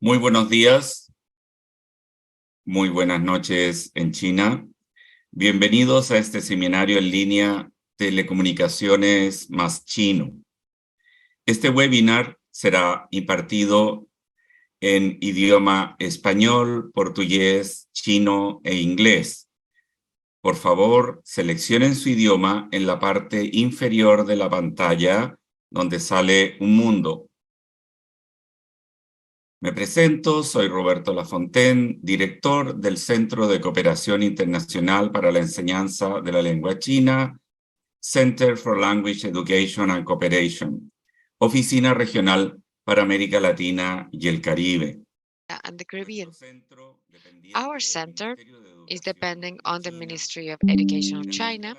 Muy buenos días, muy buenas noches en China. Bienvenidos a este seminario en línea Telecomunicaciones más Chino. Este webinar será impartido en idioma español, portugués, chino e inglés. Por favor, seleccionen su idioma en la parte inferior de la pantalla donde sale un mundo. Me presento, soy Roberto Lafontaine, director del Centro de Cooperación Internacional para la Enseñanza de la Lengua China, Center for Language Education and Cooperation, Oficina Regional para América Latina y el Caribe. And the Caribbean. Our center is depending on the Ministry of Education of China,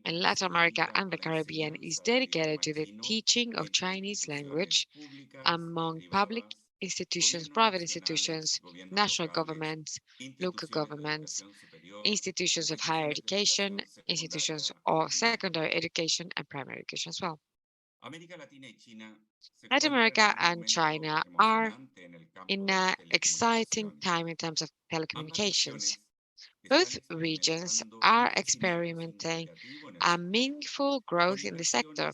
and Latin America and the Caribbean is dedicated to the teaching of Chinese language among public institutions, private institutions, national governments, local governments, institutions of higher education, institutions of secondary education, and primary education as well. Latin America and China are in an exciting time in terms of telecommunications. Both regions are experimenting a meaningful growth in the sector,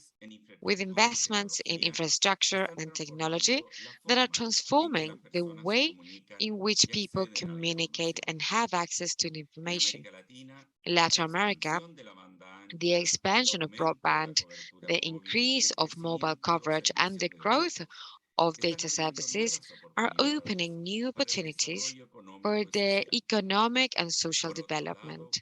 with investments in infrastructure and technology that are transforming the way in which people communicate and have access to information. In Latin America, the expansion of broadband, the increase of mobile coverage, and the growth of data services are opening new opportunities for the economic and social development.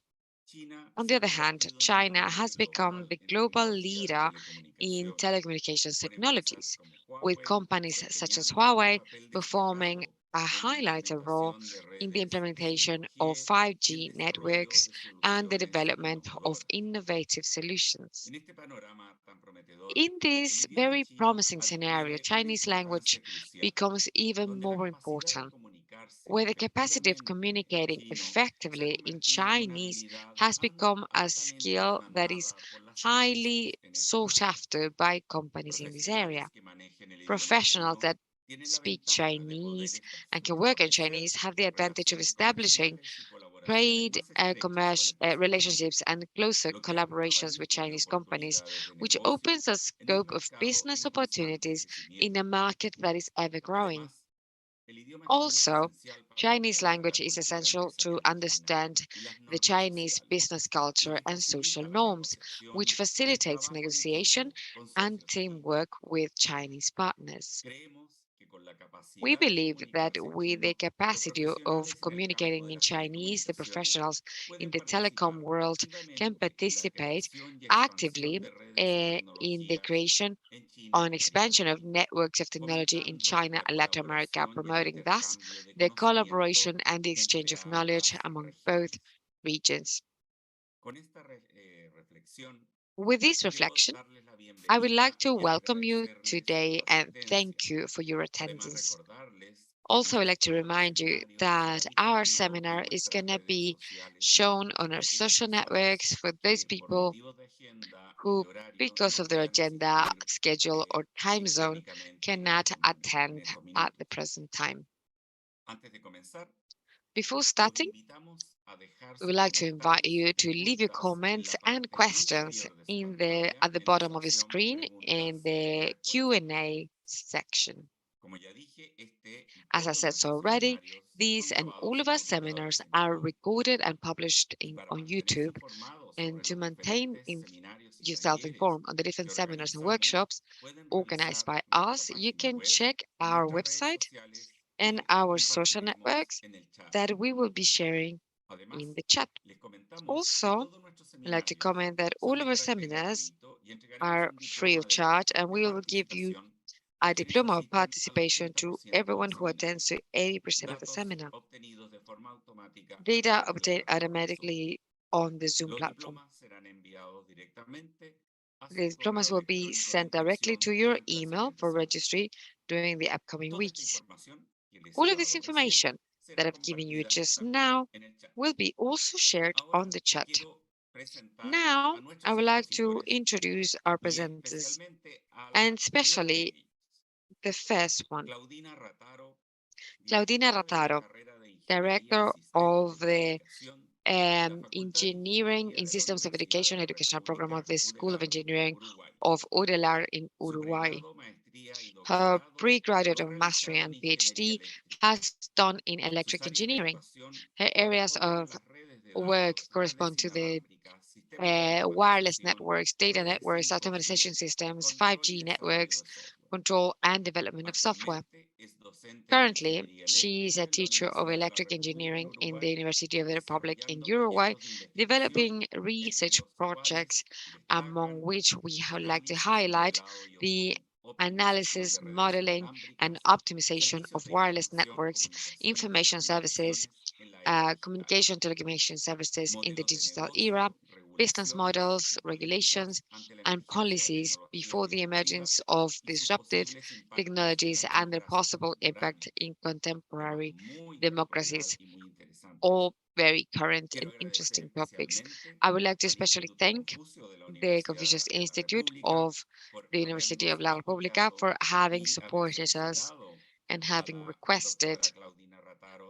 On the other hand, China has become the global leader in telecommunications technologies, with companies such as Huawei performing a highlighted role in the implementation of 5G networks and the development of innovative solutions. In this very promising scenario, Chinese language becomes even more important, where the capacity of communicating effectively in Chinese has become a skill that is highly sought after by companies in this area. Professionals that speak Chinese and can work in Chinese have the advantage of establishing trade, commercial relationships, and closer collaborations with Chinese companies, which opens a scope of business opportunities in a market that is ever growing. Also, Chinese language is essential to understand the Chinese business culture and social norms, which facilitates negotiation and teamwork with Chinese partners. We believe that with the capacity of communicating in Chinese, the professionals in the telecom world can participate actively in the creation on expansion of networks of technology in China and Latin America, promoting thus the collaboration and the exchange of knowledge among both regions. With this reflection, I would like to welcome you today and thank you for your attendance. Also, I'd like to remind you that our seminar is going to be shown on our social networks for those people who, because of their agenda, schedule, or time zone, cannot attend at the present time. Before starting, we would like to invite you to leave your comments and questions at the bottom of your screen in the Q&A section. As I said so already, these and all of our seminars are recorded and published on YouTube. And to maintain yourself informed on the different seminars and workshops organized by us, you can check our website and our social networks that we will be sharing in the chat. Also, I'd like to comment that all of our seminars are free of charge, and we will give you a diploma of participation to everyone who attends to 80% of the seminar. Data obtained automatically on the Zoom platform. The diplomas will be sent directly to your email for registry during the upcoming weeks. All of this information that I've given you just now will be also shared on the chat. Now, I would like to introduce our presenters, and especially the first one, Claudina Rataro, Director of the Engineering in Systems of Education educational program of the School of Engineering of Udelar in Uruguay. Her pre-graduate of mastery and PhD has done in electric engineering. Her areas of work correspond to the wireless networks, data networks, automatization systems, 5G networks, control and development of software. Currently, she is a teacher of electric engineering in the University of the Republic in Uruguay, developing research projects, among which we would like to highlight the analysis, modeling, and optimization of wireless networks, information services, telecommunication services in the digital era, business models, regulations, and policies before the emergence of disruptive technologies and their possible impact in contemporary democracies. All very current and interesting topics. I would like to especially thank the Confucius Institute of the University of La República for having supported us and having requested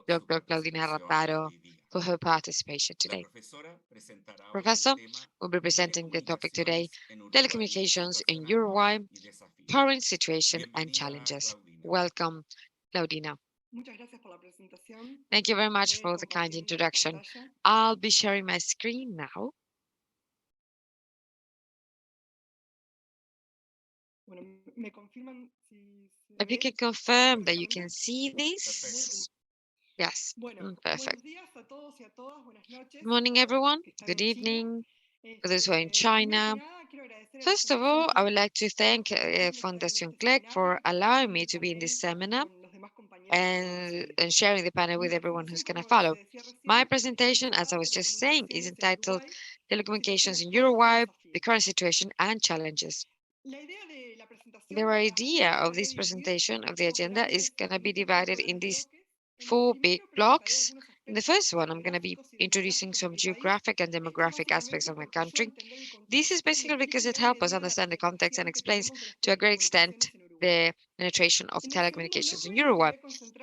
Dr. Claudina Raparo for her participation today. Professor will be presenting the topic today, Telecommunications in Uruguay, Current Situation and Challenges. Welcome, Claudina. Thank you very much for the kind introduction. I'll be sharing my screen now. If you can confirm that you can see this. Yes, perfect. Good morning, everyone. Good evening for those who are in China. First of all, I would like to thank Fundación CLEC for allowing me to be in this seminar and sharing the panel with everyone who's going to follow. My presentation, as I was just saying, is entitled Telecommunications in Uruguay, the current situation and challenges. The idea of this presentation of the agenda is going to be divided in these four big blocks. In the first one, I'm going to be introducing some geographic and demographic aspects of my country. This is basically because it helps us understand the context and explains to a great extent the penetration of telecommunications in Uruguay.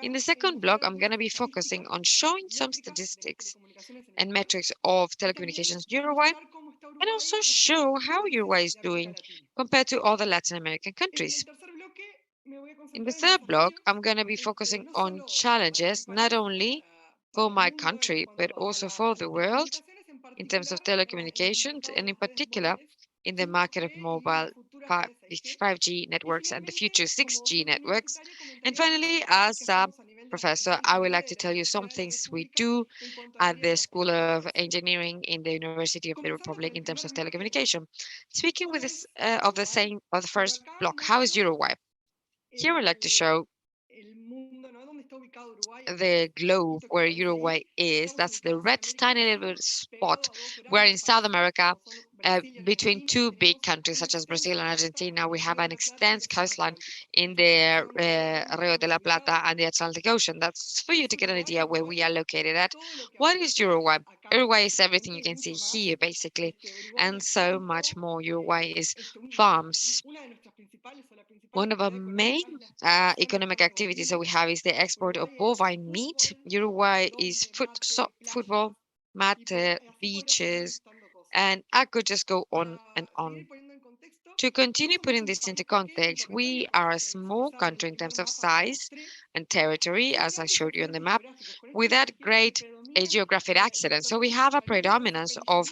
In the second block, I'm going to be focusing on showing some statistics and metrics of telecommunications in Uruguay and also show how Uruguay is doing compared to other Latin American countries. In the third block, I'm going to be focusing on challenges not only for my country, but also for the world in terms of telecommunications, and in particular in the market of mobile 5G networks and the future 6G networks. And finally, as a professor, I would like to tell you some things we do at the School of Engineering in the University of the Republic in terms of telecommunication. Speaking with this of the first block, how is Uruguay? Here I'd like to show the globe where Uruguay is. That's the red tiny little spot where in South America, between two big countries such as Brazil and Argentina, we have an extensive coastline in the Rio de la Plata and the Atlantic Ocean. That's for you to get an idea where we are located at. What is Uruguay? Uruguay is everything you can see here, basically, and so much more. Uruguay is farms. One of our main economic activities that we have is the export of bovine meat. Uruguay is football, mate, beaches, and I could just go on and on. To continue putting this into context, we are a small country in terms of size and territory, as I showed you on the map, without great geographic accidents. So we have a predominance of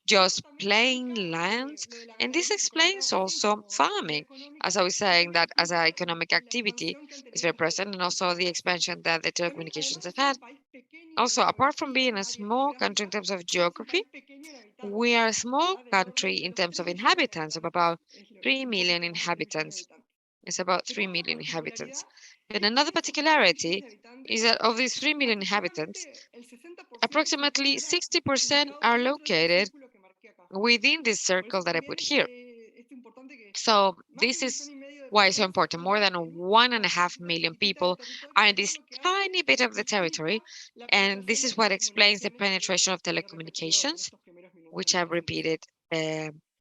just plain lands, and this explains also farming, as I was saying, that as an economic activity is very present, and also the expansion that the telecommunications have had. Also, apart from being a small country in terms of geography, we are a small country in terms of inhabitants of about 3 million inhabitants. It's about 3 million inhabitants. But another particularity is that of these 3 million inhabitants, approximately 60% are located within this circle that I put here. So this is why it's so important. More than 1.5 million people are in this tiny bit of the territory. And this is what explains the penetration of telecommunications, which I've repeated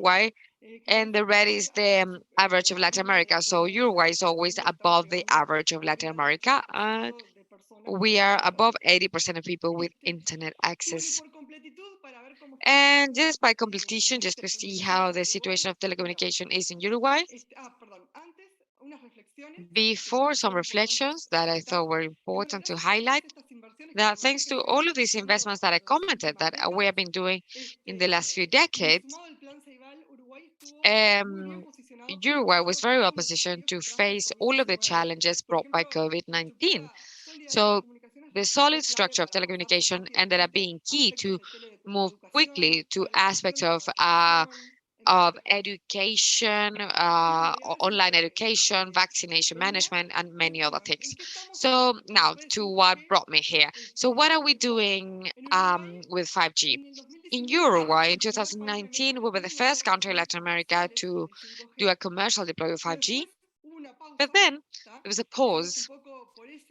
Uruguay, and the red is the average of Latin Latin America. So Uruguay is always above the average of Latin America, and we are above 80% of people with internet access. And just by competition, just to see how the situation of telecommunication is in Uruguay, Before, some reflections that I thought were important to highlight, that thanks to all of these investments that I commented that we have been doing in the last few decades, Uruguay was very well positioned to face all of the challenges brought by COVID-19. So the solid structure of telecommunication ended up being key to move quickly to aspects of education, online education, vaccination management, and many other things. So now to what brought me here. So what are we doing with 5G? In Uruguay in 2019, we were the first country in Latin America to do a commercial deploy of 5G. But then there was a pause.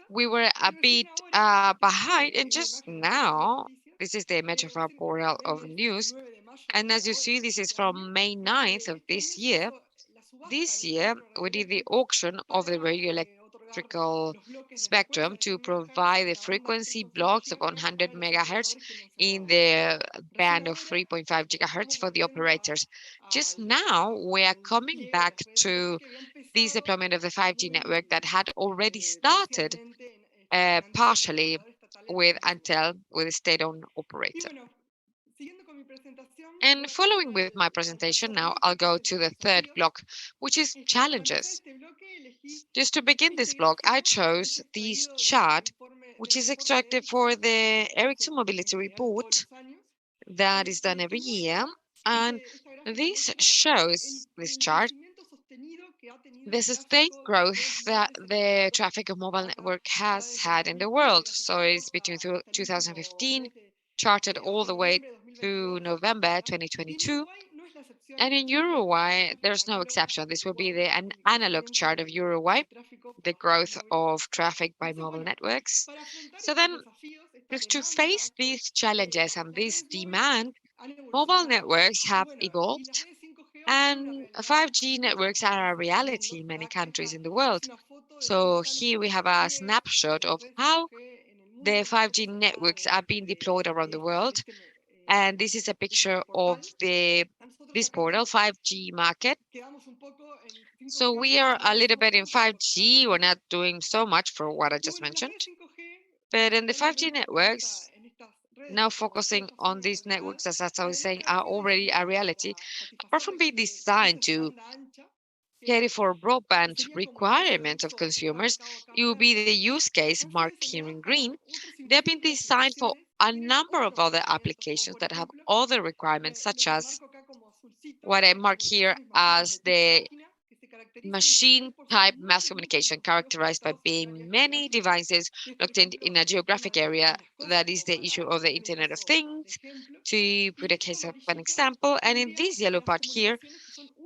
We were a bit behind, and just now, this is the image of our portal of news. And as you see, this is from May 9th of this year. This year, we did the auction of the radioelectrical spectrum to provide the frequency blocks of 100 megahertz in the band of 3.5 gigahertz for the operators. Just now, we are coming back to this deployment of the 5G network that had already started partially with Antel, with a state-owned operator. And following with my presentation now, I'll go to the third block, which is challenges. Just to begin this block, I chose this chart, which is extracted for the Ericsson Mobility Report that is done every year. And this shows, this chart, the sustained growth that the traffic of mobile network has had in the world. So it's between 2015, charted all the way to November 2022. And in Uruguay, there's no exception. This will be an analog chart of Uruguay, the growth of traffic by mobile networks. So then, just to face these challenges and this demand, mobile networks have evolved, and 5G networks are a reality in many countries in the world. So here we have a snapshot of how the 5G networks are being deployed around the world. And this is a picture of this portal, 5G market. So we are a little bit in 5G. We're not doing so much for what I just mentioned. But in the 5G networks, now focusing on these networks, as I was saying, are already a reality. Apart from being designed to cater for broadband requirements of consumers, it will be the use case marked here in green. They've been designed for a number of other applications that have other requirements, such as what I mark here as the machine type mass communication, characterized by being many devices locked in a geographic area. That is the issue of the Internet of Things, to put a case of an example. And in this yellow part here,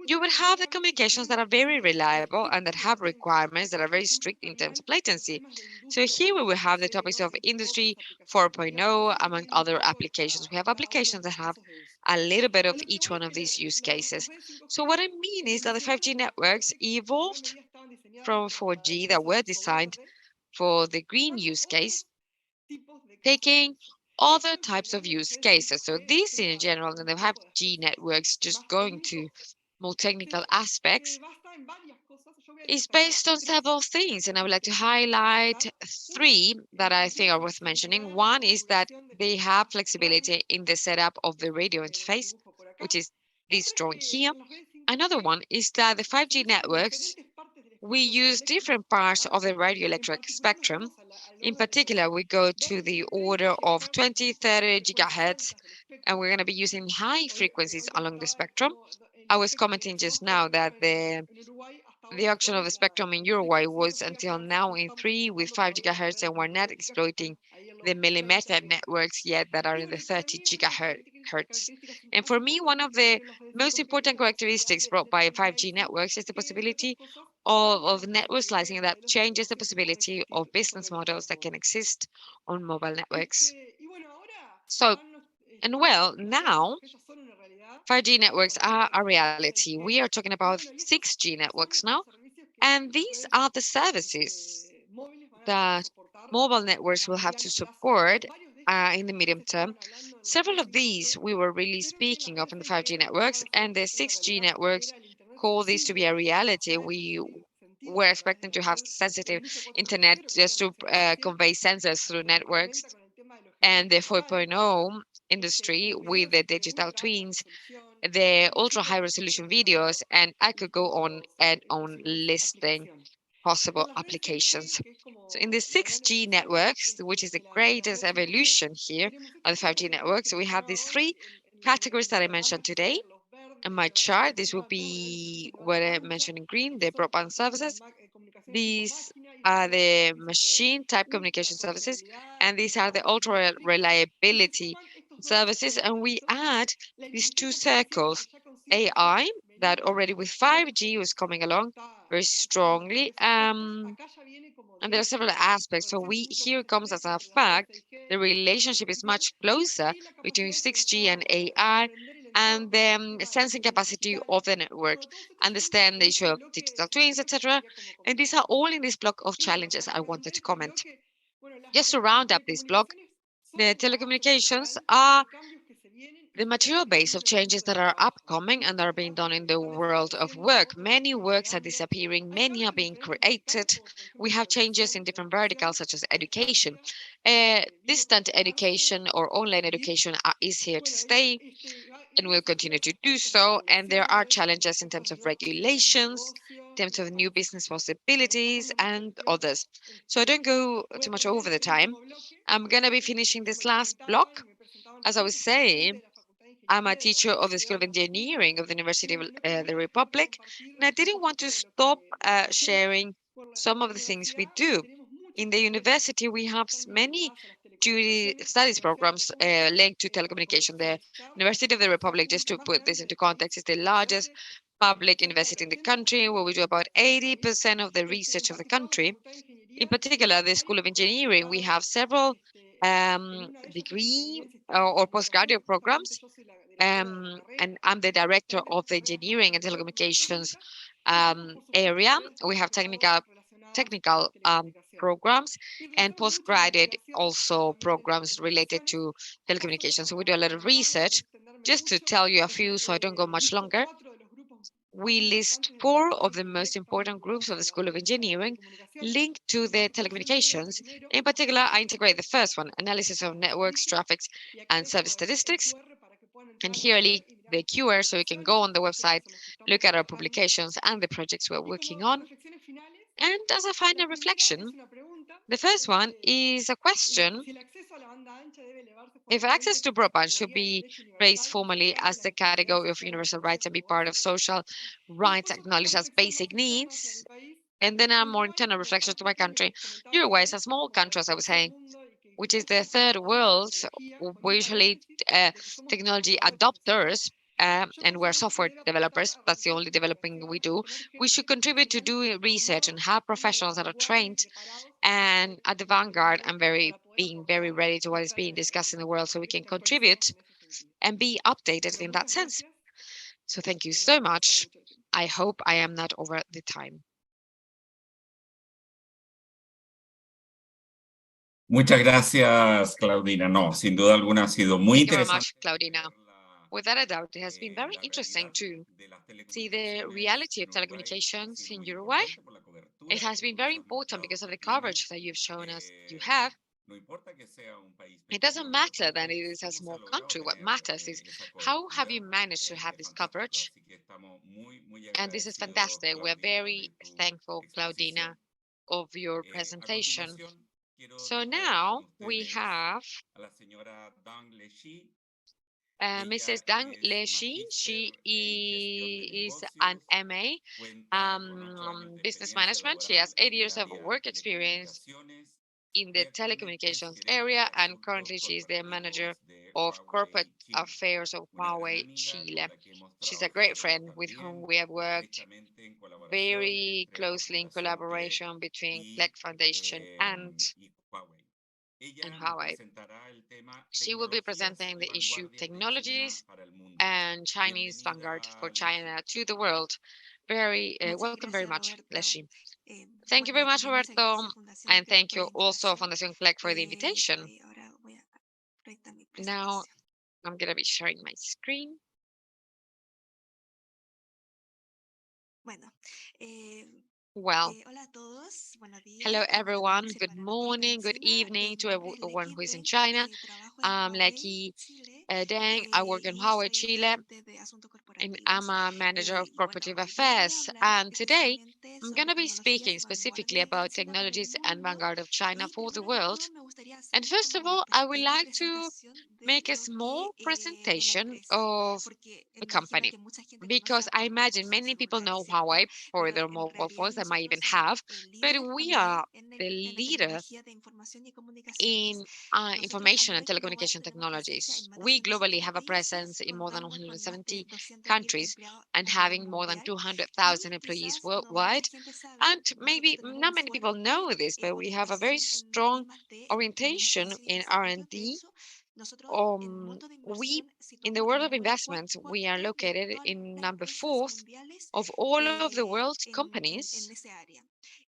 you will have the communications that are very reliable and that have requirements that are very strict in terms of latency. So here we will have the topics of Industry 4.0, among other applications. We have applications that have a little bit of each one of these use cases. So what I mean is that the 5G networks evolved from 4G that were designed for the green use case, taking other types of use cases. So these in general, and the 5G networks, just going to more technical aspects, is based on several things. And I would like to highlight three that I think are worth mentioning. One is that they have flexibility in the setup of the radio interface, which is this drawing here. Another one is that the 5G networks, we use different parts of the radioelectric spectrum. In particular, we go to the order of 20, 30 gigahertz, and we're going to be using high frequencies along the spectrum. I was commenting just now that the auction of the spectrum in Uruguay was until now in 3 with 5 gigahertz, and we're not exploiting the millimeter networks yet that are in the 30 gigahertz. And for me, one of the most important characteristics brought by 5G networks is the possibility of network slicing that changes the possibility of business models that can exist on mobile networks. So, and well, now 5G networks are a reality. We are talking about 6G networks now, and these are the services that mobile networks will have to support in the medium term. Several of these we were really speaking of in the 5G networks, and the 6G networks call this to be a reality. We we're expecting to have sensitive internet just to convey sensors through networks, and the 4.0 industry with the digital twins, the ultra high resolution videos, and I could go on and on listing possible applications. So in the 6G networks, which is the greatest evolution here of the 5G networks, we have these three categories that I mentioned today. In my chart, this will be what I mentioned in green, the broadband services. These are the machine type communication services, and these are the ultra reliability services. And we add these two circles, AI, that already with 5G was coming along very strongly. And there are several aspects. So we here comes as a fact, the relationship is much closer between 6G and AI, and the sensing capacity of the network, understand the issue of digital twins, etc. And these are all in this block of challenges I wanted to comment. Just to round up this block, the telecommunications are the material base of changes that are upcoming and are being done in the world of work. Many works are disappearing, many are being created. We have changes in different verticals, such as education. Distant education or online education is here to stay and will continue to do so. And there are challenges in terms of regulations, in terms of new business possibilities, and others. So I don't go too much over the time. I'm going to be finishing this last block. As I was saying, I'm a teacher of the School of Engineering of the University of the Republic, and I didn't want to stop sharing some of the things we do. In the university, we have many duty studies programs linked to telecommunication. The University of the Republic, just to put this into context, is the largest public university in the country, where we do about 80% of the research of the country. In particular, the School of Engineering, we have several degree or postgraduate programs, and I'm the director of the engineering and telecommunications area. We have technical programs and postgraduate also programs related to telecommunications. So we do a lot of research. Just to tell you a few, so I don't go much longer, we list 4 of the most important groups of the School of Engineering linked to the telecommunications. In particular, I integrate the first one, analysis of networks, traffics, and service statistics. And here I link the QR so you can go on the website, look at our publications and the projects we're working on. And as a final reflection, the first one is a question: if access to broadband should be raised formally as the category of universal rights and be part of social rights acknowledged as basic needs. And then a more internal reflection to my country. Uruguay is a small country, as I was saying, which is the third world. We're usually technology adopters, and we're software developers. That's the only developing we do. We should contribute to doing research and have professionals that are trained and at the vanguard and being very ready to what is being discussed in the world, so we can contribute and be updated in that sense. So thank you so much. I hope I am not over the time. Muchas gracias, Claudina. No, sin duda alguna ha sido muy Thank you very interesante much, Claudina. Without a doubt, it has been very interesting to see the reality of telecommunications in Uruguay. It has been very important because of the coverage that you've shown us you have. It doesn't matter that it is a small country. What matters is how have you managed to have this coverage? And this is fantastic. We're very thankful, Claudina, of your presentation. So now we have Mrs. Dang Leshi. She is an MA, business management. She has 8 years of work experience in the telecommunications area, and currently she is the manager of corporate affairs of Huawei Chile. She's a great friend with whom we have worked very closely in collaboration between Clegg Foundation and Huawei. She will be presenting the issue technologies and Chinese vanguard for China to the world. Very welcome very much, Leshi. Thank you very much, Roberto, and thank you also, Fundación Clegg, for the invitation. Now I'm going to be sharing my screen. Well, Hola a todos, buenos hello días, buenas everyone. noches Good para los que están morning, en good China. evening to Mi nombre es everyone Lecky who is in Pei, China. trabajo en I'm Huawei, Lucky Chile, Deng. I work in y Huawei, soy Chile, gerente de asuntos and I'm corporativos. a manager of Y bueno, corporative hoy día voy a affairs. hablar And today especialmente I'm sobre going to be tecnologías speaking y specifically vanguardias de about China para el technologies and mundo. vanguard of China Y for the primero que world. todo me gustaría And hacerles first como of una all, I would pequeña like to presentación de make a lo small que de la presentation empresa, of porque the me imagino company que mucha gente conoce because a I Huawei por imagine sus many people celulares, know ¿cierto? Huawei for Pero their en mobile realidad phones. They might even nosotros somos have, but líderes we también are the en la leader tecnología de información y comunicaciones. in Nosotros a information and nivel global telecommunication tenemos presencia technologies. en más de We globally 170 have a países, presence in more than contamos con más de 170 200.000 countries empleados and a nivel having more than mundial. 200,000 Y employees quizás no mucha worldwide. gente sabe, And nosotros maybe tenemos not un many people fuerte know this, but we have a very orientación en strong I+D, en orientation investigación y in desarrollo. De R&D. hecho, nosotros en Um, monto de we, inversión in the situamos world el of número investments, we are cuarto de located todas in las number empresas fourth mundiales of all of the world's en companies esa área.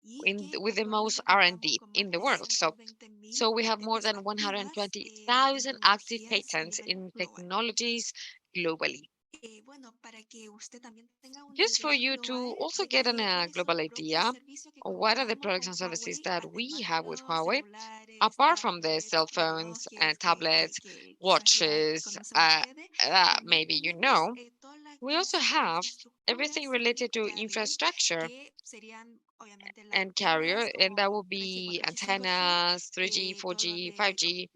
Y que with the most actualmente contamos R&D con más in the de world. So 120.000 so we have more patentes than activas de 120,000 active tecnologías a patents nivel in global. technologies globally. Bueno, para que usted también tenga una Just for idea you to global also get de a cuáles son global los productos y idea servicios que of what are the comercializamos products con and services Huawei, that we además de have with los Huawei, celulares, apart from the tablets, cell phones and relojes tablets, que quizás ya watches, conocen ustedes. También maybe you tenemos know, toda la we also creación de have everything infraestructuras y related to carrier, infrastructure que serían obviamente las and carrier, antenas and that como will 3G, be 4G, 5G, antennas, 3G, todo lo 4G, de 5G,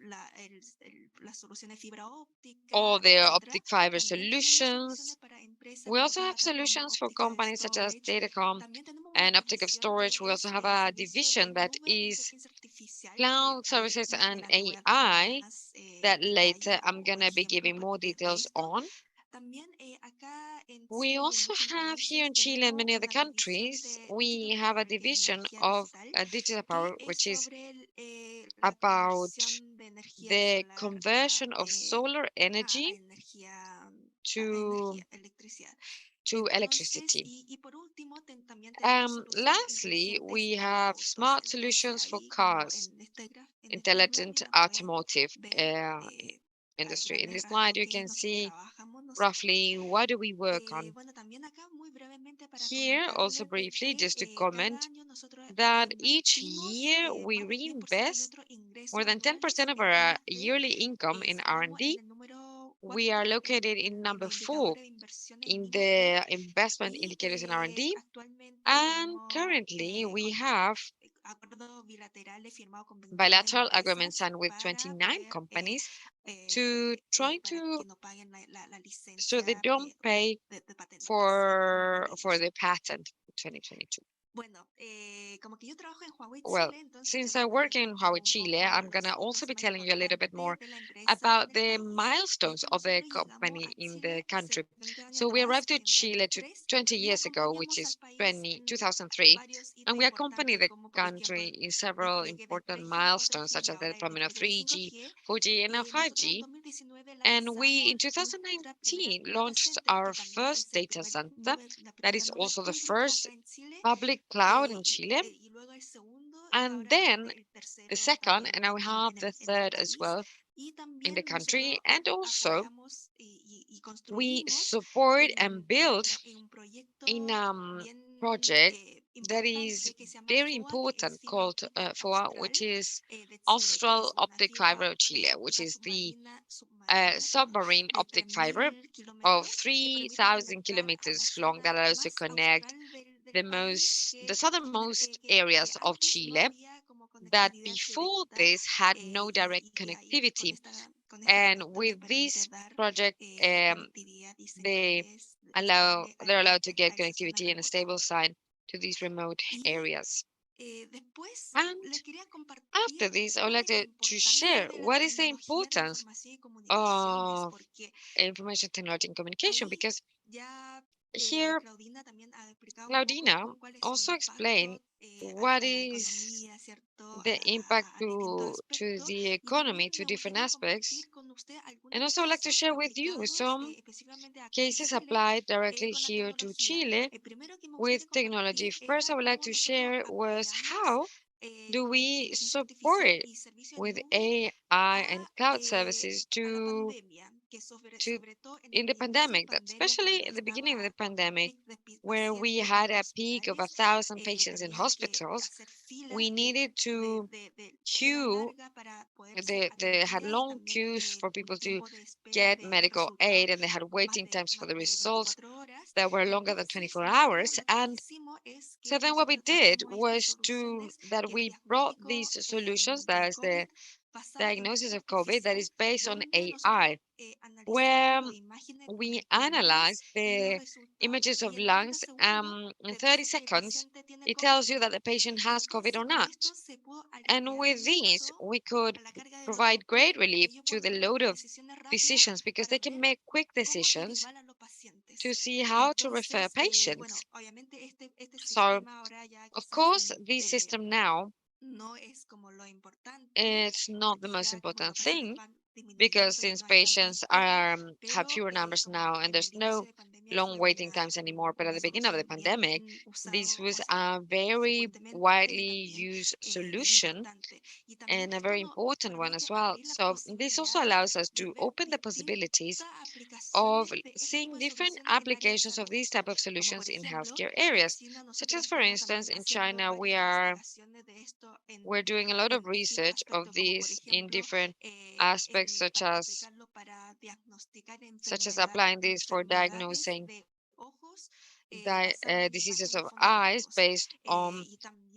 las soluciones fibra all óptica, the etcétera. optic fiber También tenemos soluciones solutions. para empresas We de also have plata como solutions for optical companies such as storage. Datacom También tenemos una and Optic división Storage. We que also es have el a servicio de division that nube e is inteligencia artificial, que cloud ahí services más and adelante voy a dar AI más that later detalle I'm o gonna be ejemplo giving more de details esto. on. También acá en We Chile y en also muchos have here países in Chile and tenemos many other una división countries, de we Digital have a Power, que es division energía of digital, digital que power, es which is sobre la about conversión de energía the solar conversion of solar a energy energía, a to energía, electricidad. Entonces, electricity. y por último, también tenemos soluciones Lastly, inteligentes we para have autos. smart Entonces, solutions for ahí como cars, en esta intelligent imagen pueden automotive ver a industry. In grandes this slide, rasgos you qué es can lo que see trabajamos nosotros. roughly what do we work on. Bueno, también acá muy brevemente para Here, also comentarles de briefly, que just to cada comment año nosotros that each invertimos year we más del 10% de reinvest nuestros more ingresos than anuales 10% of en our I+D. yearly income in Situamos en R&D. el número We are cuarto located in en number los 4 indicadores de inversión en in I+D. the investment Y indicators in R&D. actualmente And tenemos currently, we have acuerdos bilaterales firmados con 29 bilateral agreements empresas signed with para 29 poder companies to try para to que no paguen la so they licencia don't pay de patentes, for propiamente for dicho. the patent 2022. Bueno, como que yo trabajo en Huawei Well, Chile, entonces les since voy I a poder work in contar Huawei un Chile, poco I'm los gonna also hitos be más telling you a little bit more importantes de la empresa en about el the país. Y es milestones que of the nosotros llegamos company a in the Chile hace country. 20 años So we atrás, arrived to en Chile 2003, 20 y years ago, which acompañamos al is país en 2003, varios hitos and we accompany importantes, the como por ejemplo country el in several despliegue del important 3G, milestones, 4G such y as the ahora el deployment of despliegue del 3G, 5G. 4G, and now Nosotros en 5G. 2019 And we, lanzamos in nuestra primera 2019, data launched center, our que también first es el data primer center. nube, la That primera is nube also the pública first acá en Chile, public cloud in y, Chile. y luego el segundo y And ahora then el the tercero second, también and now we have the en el third as país. well Y in the también nosotros country. And also, apoyamos y we construimos support and build en un in proyecto bien project that is importante que se llama very FOA, que es important fibra called óptica FOA, austral which is de Chile, que Austral es una Optic Fiber fibra of Chile, which óptica is the submarina, perdón, submarine de optic fiber 3.000 of kilómetros que permite 3,000 conectar a la kilometers long that zona allows to más connect austral del país, the southernmost areas que of antes no Chile había como that conectividad before directa, this had no direct y ahí connectivity. con este And proyecto les with permite this dar project, conectividad y they señales estable they're allowed to a get esa zona connectivity and a remota. stable sign to these remote Y areas. después And les quería compartir after this, I would cuál like es la to importancia share de las what is the tecnologías de importance información y comunicaciones, of porque information technology and communication, ahí because ya here Claudina también ha explicado un poco Claudina cuál es su also explained impacto what a la is economía, ¿cierto? the impact A distintos to aspectos. the Y economy, también to me different gustaría aspects. compartir con usted And algunos also I would like to casos share with you aplicados some específicamente acá en cases Chile applied directly con la here to tecnología. Chile El primero que me gustaría with technology. compartir First, era I would like cómo to nosotros share was apoyamos how do we inteligencia support artificial it y servicios en with nube AI and cloud services a la to pandemia, to in the pandemic, that especially at the beginning of the pandemic, where we had a peak of 1,000 patients in hospitals, we needed to queue. They had long queues for people to get medical aid, and they had waiting times for the results that were longer than 24 hours. And so then what we did was that we brought these solutions, that is the diagnosis of COVID, that is based on AI, where we analyze the images of lungs. In 30 seconds, it tells you that the patient has COVID or not. And with these, we could provide great relief to the load of physicians because they can make quick decisions to see how to refer patients. So, of course, this system now, it's not the most important thing, because since patients have fewer numbers now and there's no long waiting times anymore, but at the beginning of the pandemic, this was a very widely used solution and a very important one as well. So this also allows us to open the possibilities of seeing different applications of these type of solutions in healthcare areas, such as, for instance, in China, we're doing a lot of research of these in different aspects, such as applying this for diagnosing diseases of eyes based on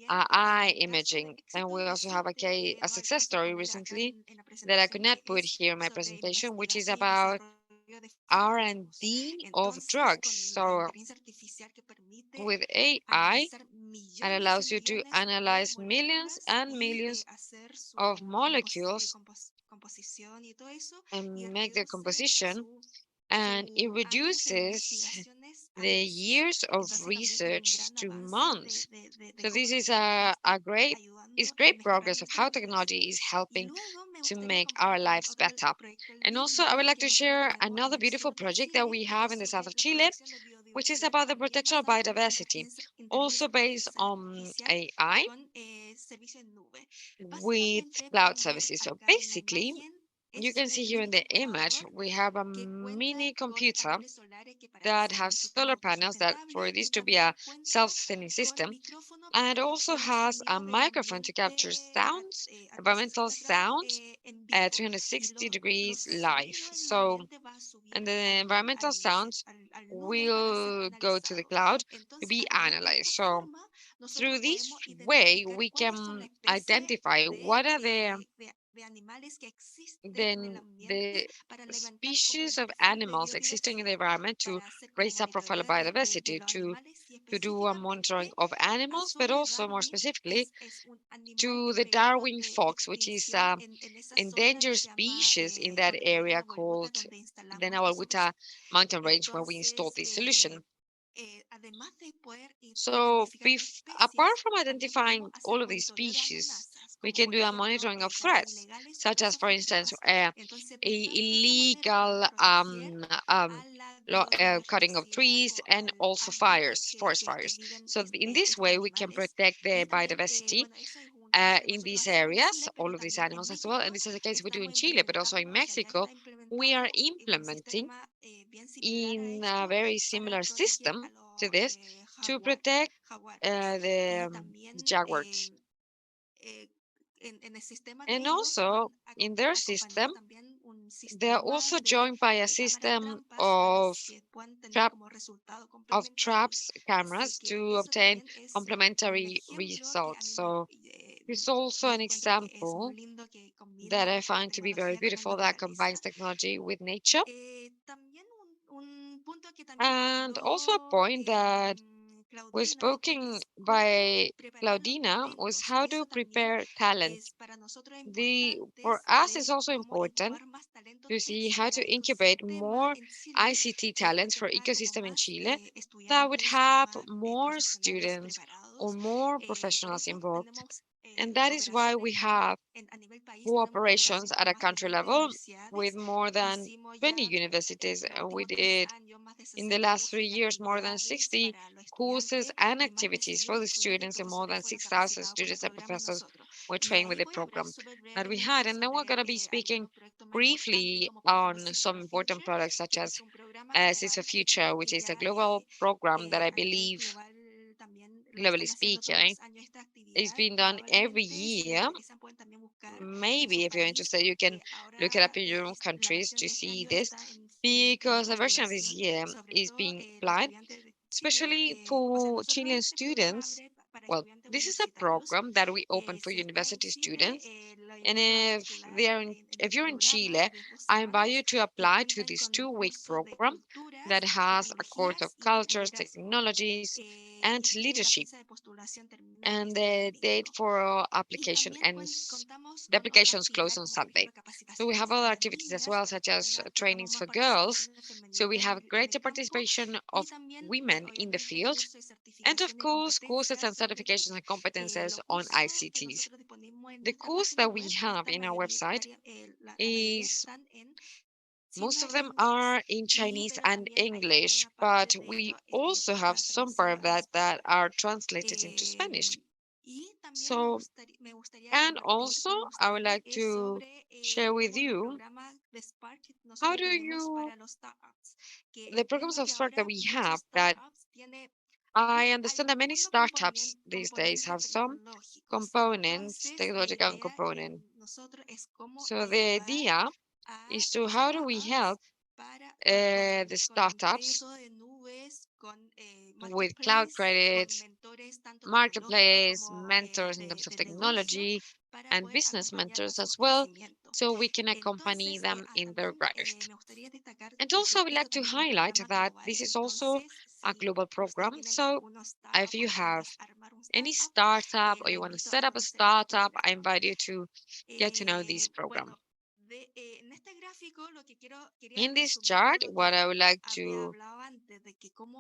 eye imaging. And we also have a success story recently that I could not put here in my presentation, which is about R&D of drugs. So with AI, it allows you to analyze millions and millions of molecules and make their composition, and it reduces the years of research to months. So this is great progress of how technology is helping to make our lives better. And also, I would like to share another beautiful project that we have in the south of Chile, which is about the protection of biodiversity, also based on AI with cloud services. So basically, you can see here in the image, we have a mini computer that has solar panels that for this to be a self-sustaining system, and it also has a microphone to capture sounds, environmental sounds at 360 degrees live. So, and the environmental sounds will go to the cloud to be analyzed. So through this way, we can identify what are the species of animals existing in the environment to raise a profile of biodiversity, to do a monitoring of animals, but also more specifically to the Darwin fox, which is endangered species in that area called the Nahuelbuta mountain range where we installed this solution. So apart from identifying all of these species, we can do a monitoring of threats, such as, for instance, illegal cutting of trees and also forest fires. So in this way, we can protect the biodiversity in these areas, all of these animals as well. And this is the case we do in Chile, but also in Mexico, we are implementing in a very similar system to this to protect the jaguars. And also in their system, they're also joined by a system trap, of traps cameras to obtain complementary results. So it's also an example that I find to be very beautiful that combines technology with nature. And also a point that was spoken by Claudina was how to prepare talent. For us, it's also important to see how to incubate more ICT talents for ecosystem in Chile that would have more students or more professionals involved. And that is why we have cooperations at a country level with more than 20 universities. We did in the last 3 years more than 60 courses and activities for the students and more than 6,000 students and professors we're trained with the program that we had. And then we're going to be speaking briefly on some important products such as Seeds for Future, which is a global program that I believe, globally speaking, is being done every year. Maybe if you're interested, you can look it up in your own countries to see this, because a version of this year is being applied, especially for Chilean students. Well, this is a program that we open for university students, and if you're in Chile, I invite you to apply to this 2-week program that has a course of cultures, technologies, and leadership. And the date for application ends. The applications close on Sunday. So we have other activities as well, such as trainings for girls. So we have greater participation of women in the field, and of course, courses and certifications and competences on ICTs. The course that we have in our website is, most of them are in Chinese and English, but we also have some part of that are translated into Spanish. So, and also I would like to share with you, how do you, the programs of Spark that we have, that I understand that many startups these days have some components, technological component. So the idea is to, how do we help the startups with cloud credits, marketplace, mentors in terms of technology, and business mentors as well, so we can accompany them in their growth. And also, I would like to highlight that this is also a global program. So if you have any startup or you want to set up a startup, I invite you to get to know this program. In this chart, what I would like to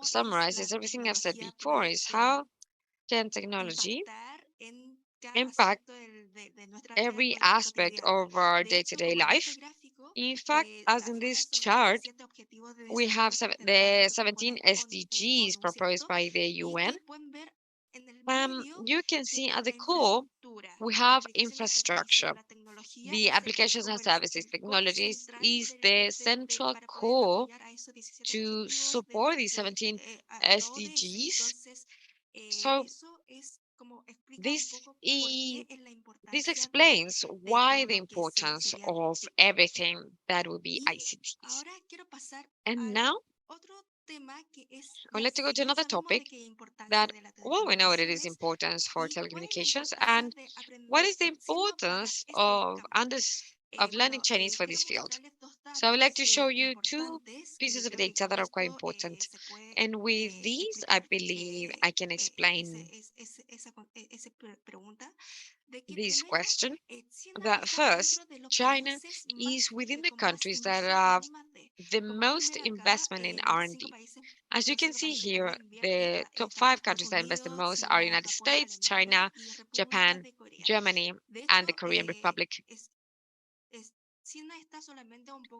summarize is everything I've said before, is how can technology impact every aspect of our day-to-day life. In fact, as in this chart, we have the 17 SDGs proposed by the UN. You can see at the core, we have infrastructure. The applications and services technologies is the central core to support the 17 SDGs. So this this explains why the importance of everything that will be ICTs. And now I would like to go to another topic that, well, we know what it is importance for telecommunications, and what is the importance of learning Chinese for this field. So I would like to show you 2 pieces of data that are quite important. And with these, I believe I can explain this question. That first, China is within the countries that have the most investment in R&D. As you can see here, the top 5 countries that invest the most are United States, China, Japan, Germany, and the Korean Republic.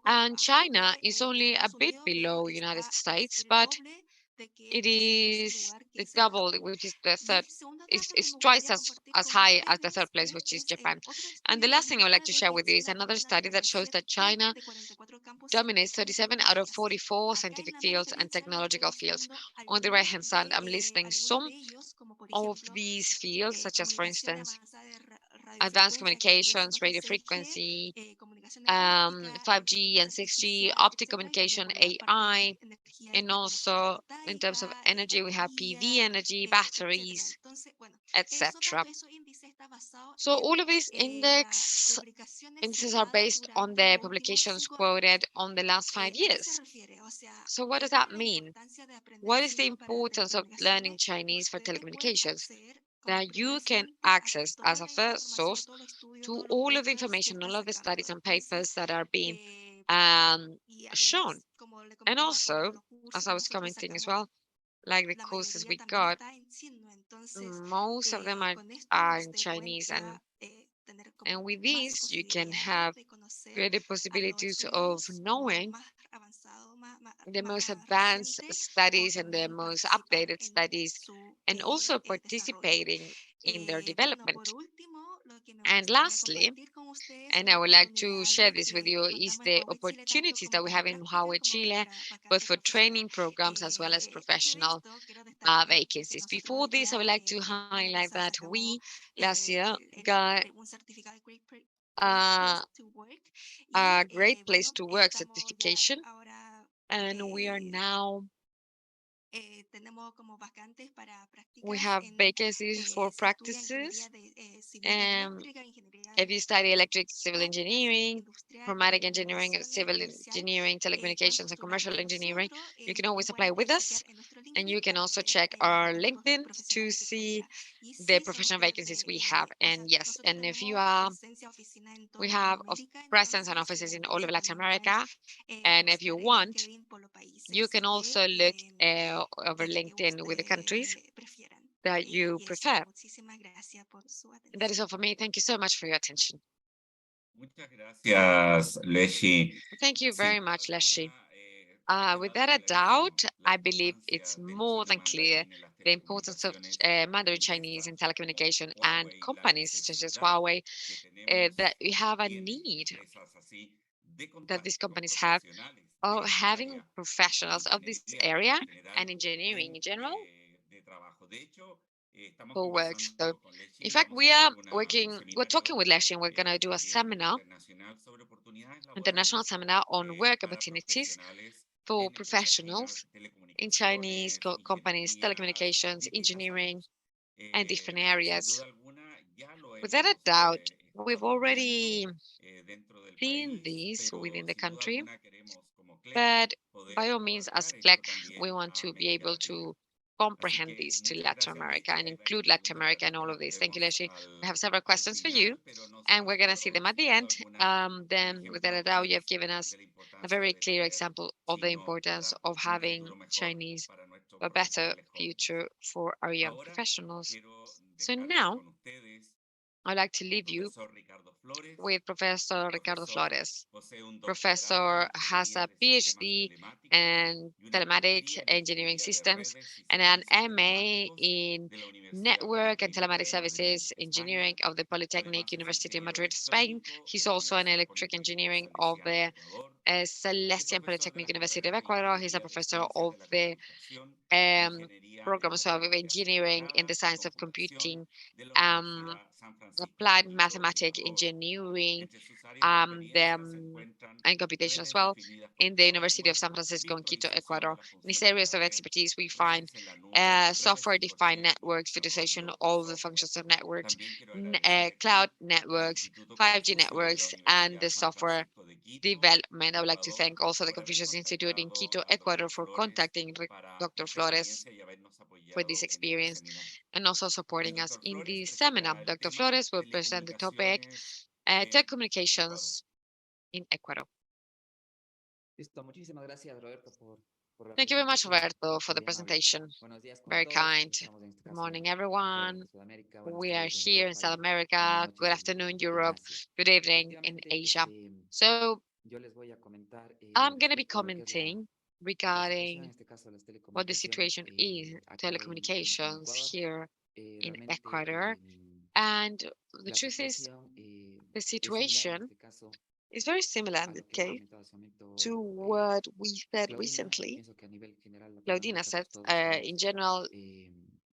And China is only a bit below United States, but it is the double, which is the third, is twice as high as the third place, which is Japan. And the last thing I would like to share with you is another study that shows that China dominates 37 out of 44 scientific fields and technological fields. On the right-hand side, I'm listing some of these fields, such as, for instance, advanced communications, radio frequency, 5G and 6G, optic communication, AI, and also in terms of energy, we have PV energy, batteries, etc. So all of these indices are based on the publications quoted on the last 5 years. So what does that mean? What is the importance of learning Chinese for telecommunications? That you can access as a first source to all of the information, all of the studies and papers that are being shown. And also, as I was commenting as well, like the courses we got, most of them are in Chinese, and with this you can have greater possibilities of knowing the most advanced studies and the most updated studies, and also participating in their development. And lastly, and I would like to share this with you, is the opportunities that we have in Huawei Chile, both for training programs as well as professional vacancies. Before this, I would like to highlight that we last year got uh, a great place to work certification, and we are now we have vacancies for practices. Um, if you study electric civil engineering, informatic engineering, civil engineering, telecommunications, and commercial engineering, you can always apply with us. And you can also check our LinkedIn to see the professional vacancies we have. And yes, and if you are, we have of presence and offices in all of Latin America. And if you want, you can also look over LinkedIn with the countries that you prefer. And that is all for me. Thank you so much for your attention. Muchas gracias, Leshi. Thank you Sin very duda much, Leslie. alguna, Without a doubt, I believe it's more than clear the importance of Mandarin Chinese in telecommunication and companies such as Huawei that we have a need that these companies have of having professionals of this area and engineering in general for work. So, in fact, we are working, we're talking with Leslie and we're going to do a seminar, international seminar on work opportunities for professionals in Chinese companies, telecommunications, engineering, and different areas. Without a doubt, we've already seen this within the country, but by all means, as CLEC, we want to be able to comprehend this to Latin America and include Latin America in all of this. Thank you, Leslie. We have several questions for you, and we're going to see them at the end. Then, without a doubt, you have given us a very clear example of the importance of having Chinese for a better future for our young professionals. So now, I'd like to leave you with Professor Ricardo Flores. Professor has a PhD in telematic engineering systems and an MA in network and telematic services engineering of the Polytechnic University of Madrid, Spain. He's also an electric engineering of the Celestian Polytechnic University of Ecuador. He's a professor of the um, programs of engineering in the science of computing, um, applied mathematics engineering, and computation as well in the University of San Francisco in Quito, Ecuador. In his areas of expertise, we find software-defined networks, virtualization of the functions of networks, cloud networks, 5G networks, and the software development. I would like to thank also the Confucius Institute in Quito, Ecuador, for contacting Dr. Flores for this experience and also supporting us in this seminar. Dr. Flores will present the topic telecommunications in Ecuador. Thank you very much, Roberto, for the presentation. Very kind. Good morning, everyone. We are here in South America. Good afternoon, Europe. Good evening in Asia. So I'm going to be commenting regarding what the situation is telecommunications here in Ecuador. And the truth is, the situation is very similar in this case to what we said recently. Claudina said, in general,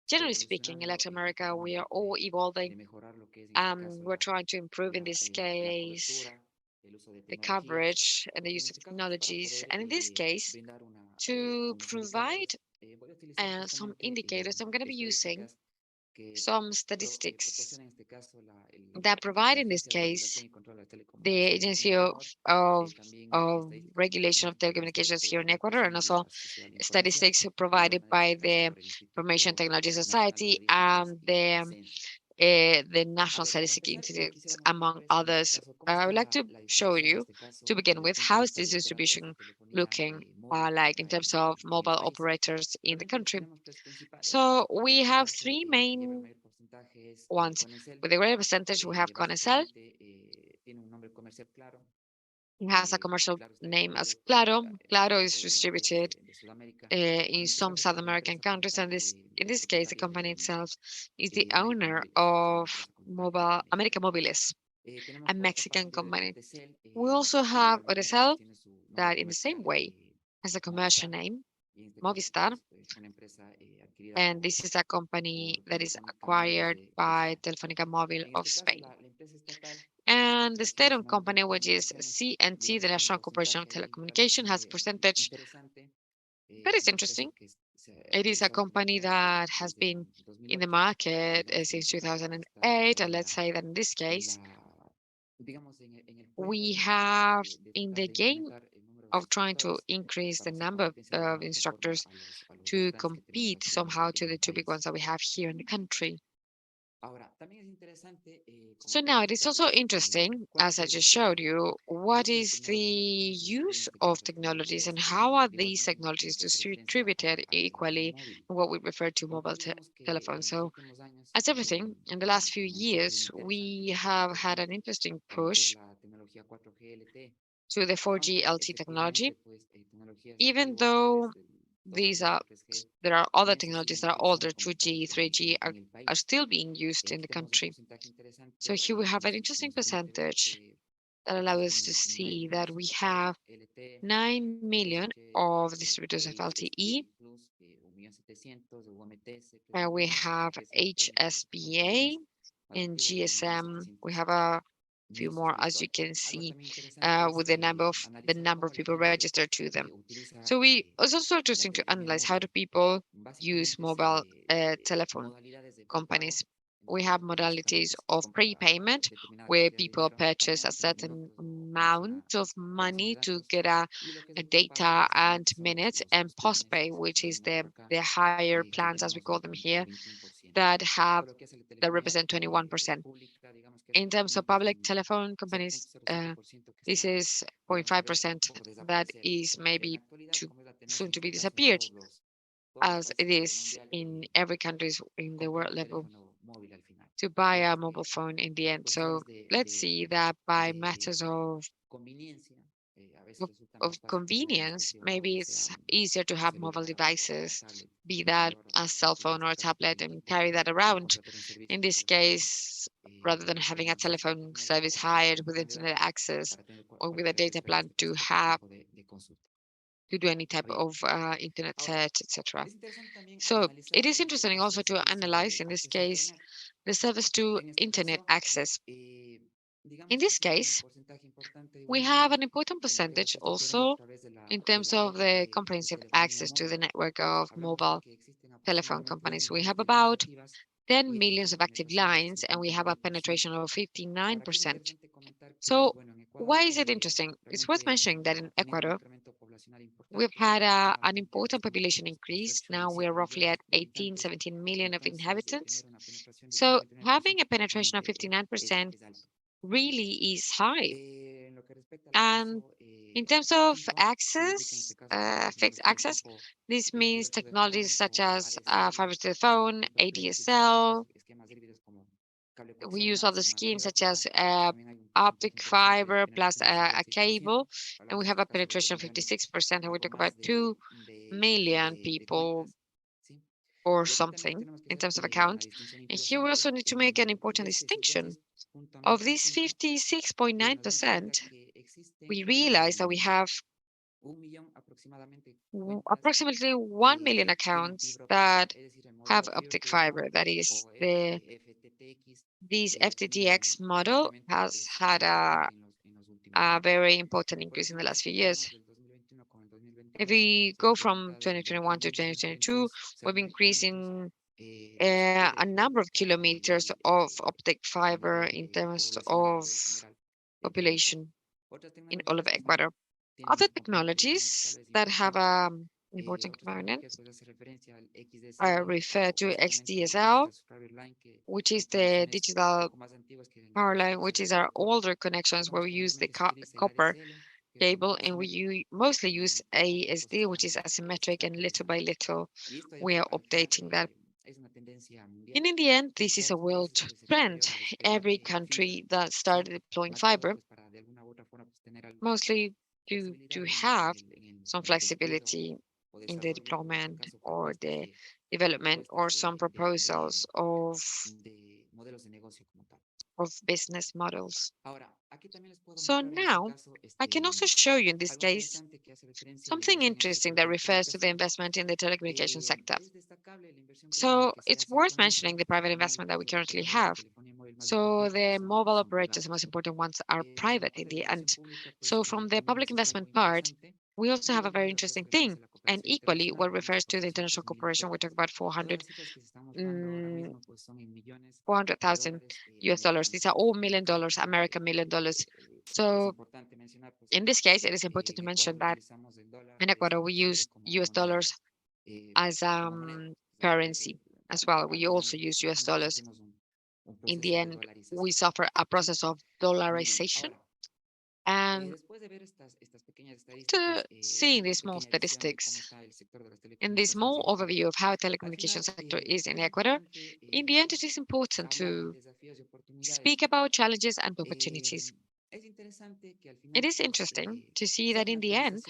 generally speaking, in Latin America, we are all evolving. We're trying to improve in this case the coverage and the use of technologies. And in this case, to provide some indicators, I'm going to be using some statistics that provide, in this case, the Agency of Regulation of Telecommunications here in Ecuador, and also statistics provided by the Information Technology Society and the National Statistic Institute, among others. I would like to show you, to begin with, how is this distribution looking like in terms of mobile operators in the country. So we have three main ones. With a great percentage, we have Conecel. It has a commercial name as Claro. Claro is distributed in some South American countries, and in this case, the company itself is the owner of Mobile, América Móviles, a Mexican company. We also have Odesel, that in the same way has a commercial name, Movistar, and this is a company that is acquired by Telefónica Móvil of Spain. And the state-owned company, which is CNT, the National Corporation of Telecommunication, has a percentage that is interesting. It is a company that has been in the market since 2008, and let's say that in this case, we have in the game of trying to increase the number of instructors to compete somehow to the two big ones that we have here in the country. So now it is also interesting, as I just showed you, what is the use of technologies and how are these technologies distributed equally in what we refer to mobile telephones. So as everything, in the last few years, we have had an interesting push to the 4G LTE technology, even though these are there are other technologies that are older, 2G, 3G are still being used in the country. So here we have an interesting percentage that allows us to see that we have 9 million of distributors of LTE. We have HSBA and GSM. We have a few more, as you can see, with the number of people registered to them. So it's also interesting to analyze how do people use mobile telephone companies. We have modalities of prepayment, where people purchase a certain amount of money to get a data and minutes, and postpay, which is the higher plans, as we call them here, that represent 21%. In terms of public telephone companies, this is 0.5% that is maybe too soon to be disappeared, as it is in every country in the world level to buy a mobile phone in the end. So let's see that by matters of convenience, maybe it's easier to have mobile devices, be that a cell phone or a tablet, and carry that around. In this case, rather than having a telephone service hired with internet access or with a data plan to do any type of internet search, etc. So it is interesting also to analyze, in this case, the service to internet access. In this case, we have an important percentage also in terms of the comprehensive access to the network of mobile telephone companies. We have about 10 millions of active lines, and we have a penetration of 59%. So why is it interesting? It's worth mentioning that in Ecuador, we've had an important population increase. Now we're roughly at 18, 17 million of inhabitants. So having a penetration of 59% really is high. And in terms of access, fixed access, this means technologies such as fiber to the phone, ADSL. We use other schemes such as optic fiber plus a cable, and we have a penetration of 56%, and we talk about 2 million people or something in terms of account. And here we also need to make an important distinction. Of these 56.9%, we realize that we have approximately 1 million accounts that have optic fiber. That is, this FTTX model has had a very important increase in the last few years. If we go from 2021 to 2022, we've increasing a number of kilometers of optic fiber in terms of population in all of Ecuador. Other technologies that have an important component refer to XDSL, which is the digital power line, which is our older connections where we use the copper cable, and we mostly use ASD, which is asymmetric, and little by little we are updating that. And in the end, this is a world trend. Every country that started deploying fiber, mostly to have some flexibility in the deployment or the development or some proposals of of business models. So now I can also show you in this case something interesting that refers to the investment in the telecommunications sector. So it's worth mentioning the private investment that we currently have. So the mobile operators, the most important ones, are private in the end. So from the public investment part, we also have a very interesting thing. And equally, what refers to the international cooperation, we talk about 400,000 US dollars. These are all $1 million, American $1 million. So in this case, it is important to mention that in Ecuador, we use US dollars as currency as well. We also use US dollars. In the end, we suffer a process of dollarization. And after seeing these small statistics, in this small overview of how telecommunication sector is in Ecuador, in the end, it is important to speak about challenges and opportunities. It is interesting to see that in the end,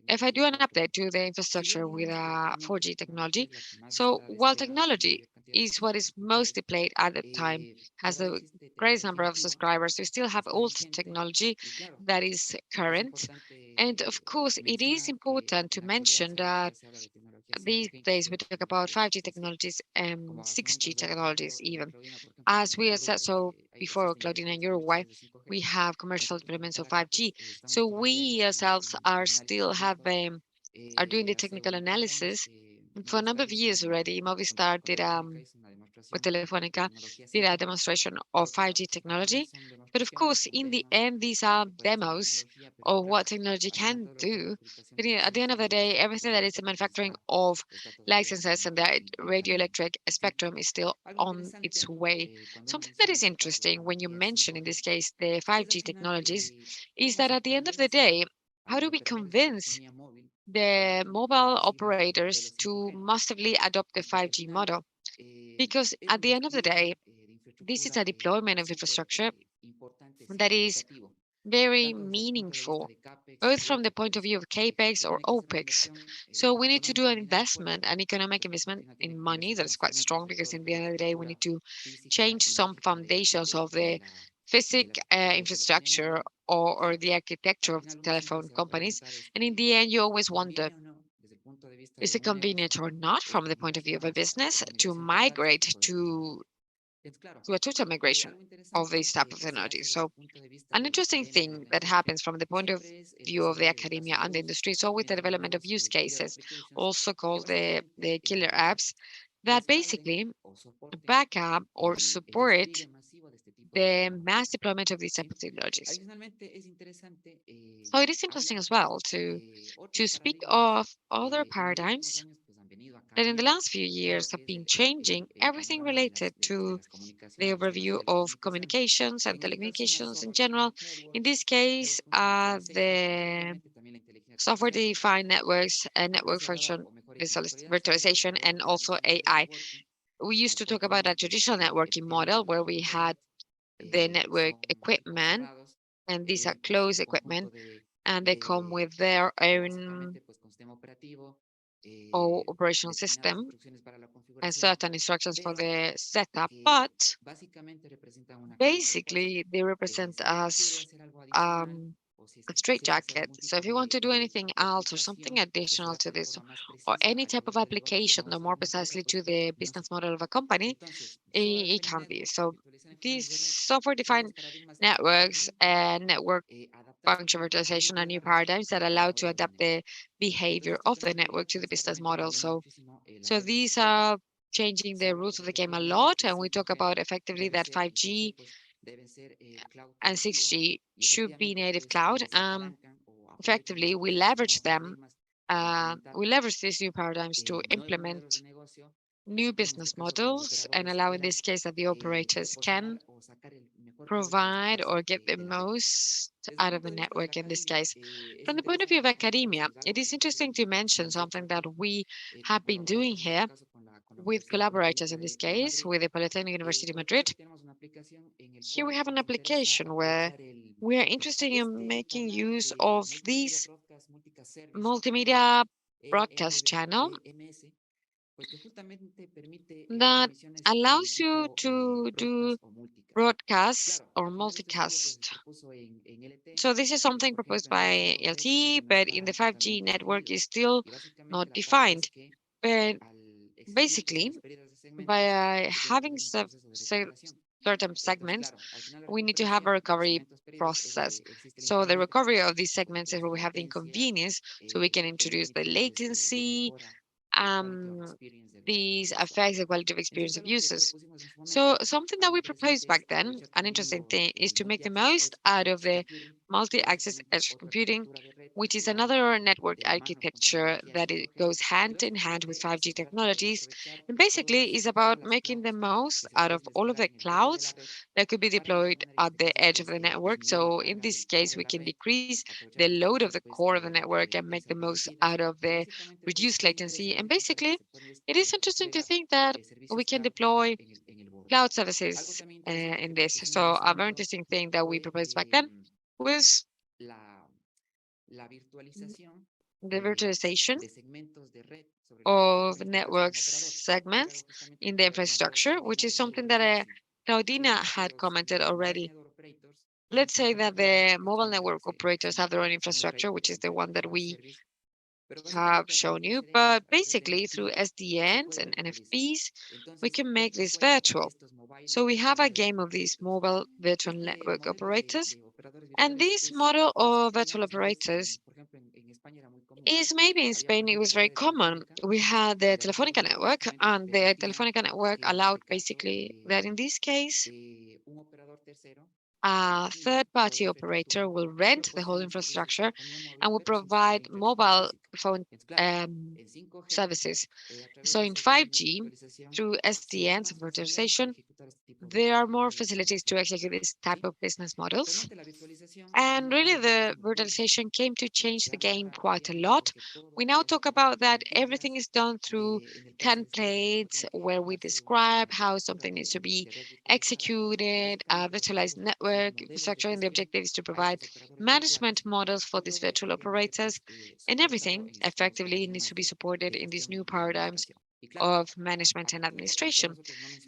if I do an update to the infrastructure with 4G technology, so while technology is what is mostly played at the time, has the greatest number of subscribers, we still have old technology that is current. And of course, it is important to mention that these days we talk about 5G technologies and 6G technologies even. As we had said so before, Claudina, in Uruguay, we have commercial deployments of 5G. So we ourselves are still are doing the technical analysis. And for a number of years already, Movistar did with Telefonica did a demonstration of 5G technology. But of course, in the end, these are demos of what technology can do. But at the end of the day, everything that is the manufacturing of licenses and the radioelectric spectrum is still on its way. Something that is interesting when you mention, in this case, the 5G technologies, is that at the end of the day, how do we convince the mobile operators to massively adopt the 5G model? Because at the end of the day, this is a deployment of infrastructure that is very meaningful, both from the point of view of CAPEX or OPEX. So we need to do an investment, an economic investment in money that is quite strong, because in the end of the day, we need to change some foundations of the physical infrastructure or the architecture of the telephone companies. And in the end, you always wonder, is it convenient or not from the point of view of a business to migrate to a total migration of this type of technology? So an interesting thing that happens from the point of view of the academia and the industry is always the development of use cases, also called the killer apps, that basically back up or support the mass deployment of these type of technologies. So it is interesting as well to speak of other paradigms that in the last few years have been changing everything related to the overview of communications and telecommunications in general. In this case, the software-defined networks and network function virtualization, and also AI. We used to talk about a traditional networking model where we had the network equipment, and these are closed equipment, and they come with their own operational system and certain instructions for the setup, but basically they represent us a straight jacket. So if you want to do anything else or something additional to this, or any type of application, no more precisely to the business model of a company, it can be. So these software-defined networks and network function virtualization are new paradigms that allow to adapt the behavior of the network to the business model. So these are changing the rules of the game a lot, and we talk about effectively that 5G and 6G should be native cloud. Effectively, we leverage them. We leverage these new paradigms to implement new business models and allow, in this case, that the operators can provide or get the most out of the network in this case. From the point of view of academia, it is interesting to mention something that we have been doing here with collaborators, in this case, with the Polytechnic University of Madrid. Here we have an application where we are interested in making use of this multimedia broadcast channel that allows you to do broadcast or multicast. So this is something proposed by LTE, but in the 5G network is still not defined. But basically, by having certain segments, we need to have a recovery process. So the recovery of these segments is where we have the inconvenience, so we can introduce the latency. Um, these affects the quality of experience of users. So something that we proposed back then, an interesting thing, is to make the most out of the multi-access edge computing, which is another network architecture that it goes hand in hand with 5G technologies, and basically is about making the most out of all of the clouds that could be deployed at the edge of the network. So in this case, we can decrease the load of the core of the network and make the most out of the reduced latency. And basically, it is interesting to think that we can deploy cloud services in this. So a very interesting thing that we proposed back then was the virtualization of network segments in the infrastructure, which is something that Claudina had commented already. Let's say that the mobile network operators have their own infrastructure, which is the one that we have shown you, but basically through SDNs and NFPs, we can make this virtual. So we have a game of these mobile virtual network operators, and this model of virtual operators is maybe in Spain, it was very common. We had the Telefonica network, and the Telefonica network allowed basically that in this case, a third-party operator will rent the whole infrastructure and will provide mobile phone um, services. So in 5G, through SDNs and virtualization, there are more facilities to execute this type of business models. And really, the virtualization came to change the game quite a lot. We now talk about that everything is done through templates where we describe how something needs to be executed, a virtualized network infrastructure, and the objective is to provide management models for these virtual operators, and everything effectively needs to be supported in these new paradigms of management and administration.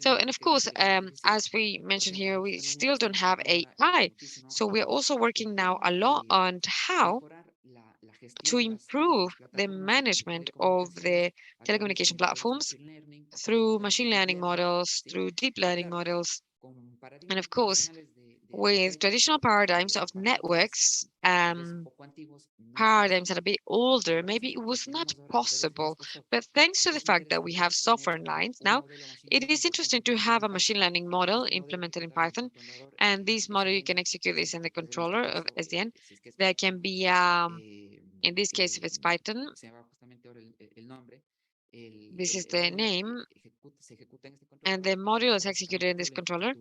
So, and of course, as we mentioned here, we still don't have AI. So we're also working now a lot on how to improve the management of the telecommunication platforms through machine learning models, through deep learning models, and of course, with traditional paradigms of networks, paradigms that are a bit older, maybe it was not possible. But thanks to the fact that we have software lines now, it is interesting to have a machine learning model implemented in Python. And this model, you can execute this in the controller of SDN. There can be, in this case, if it's Python, this is the name, and the module is executed in this controller,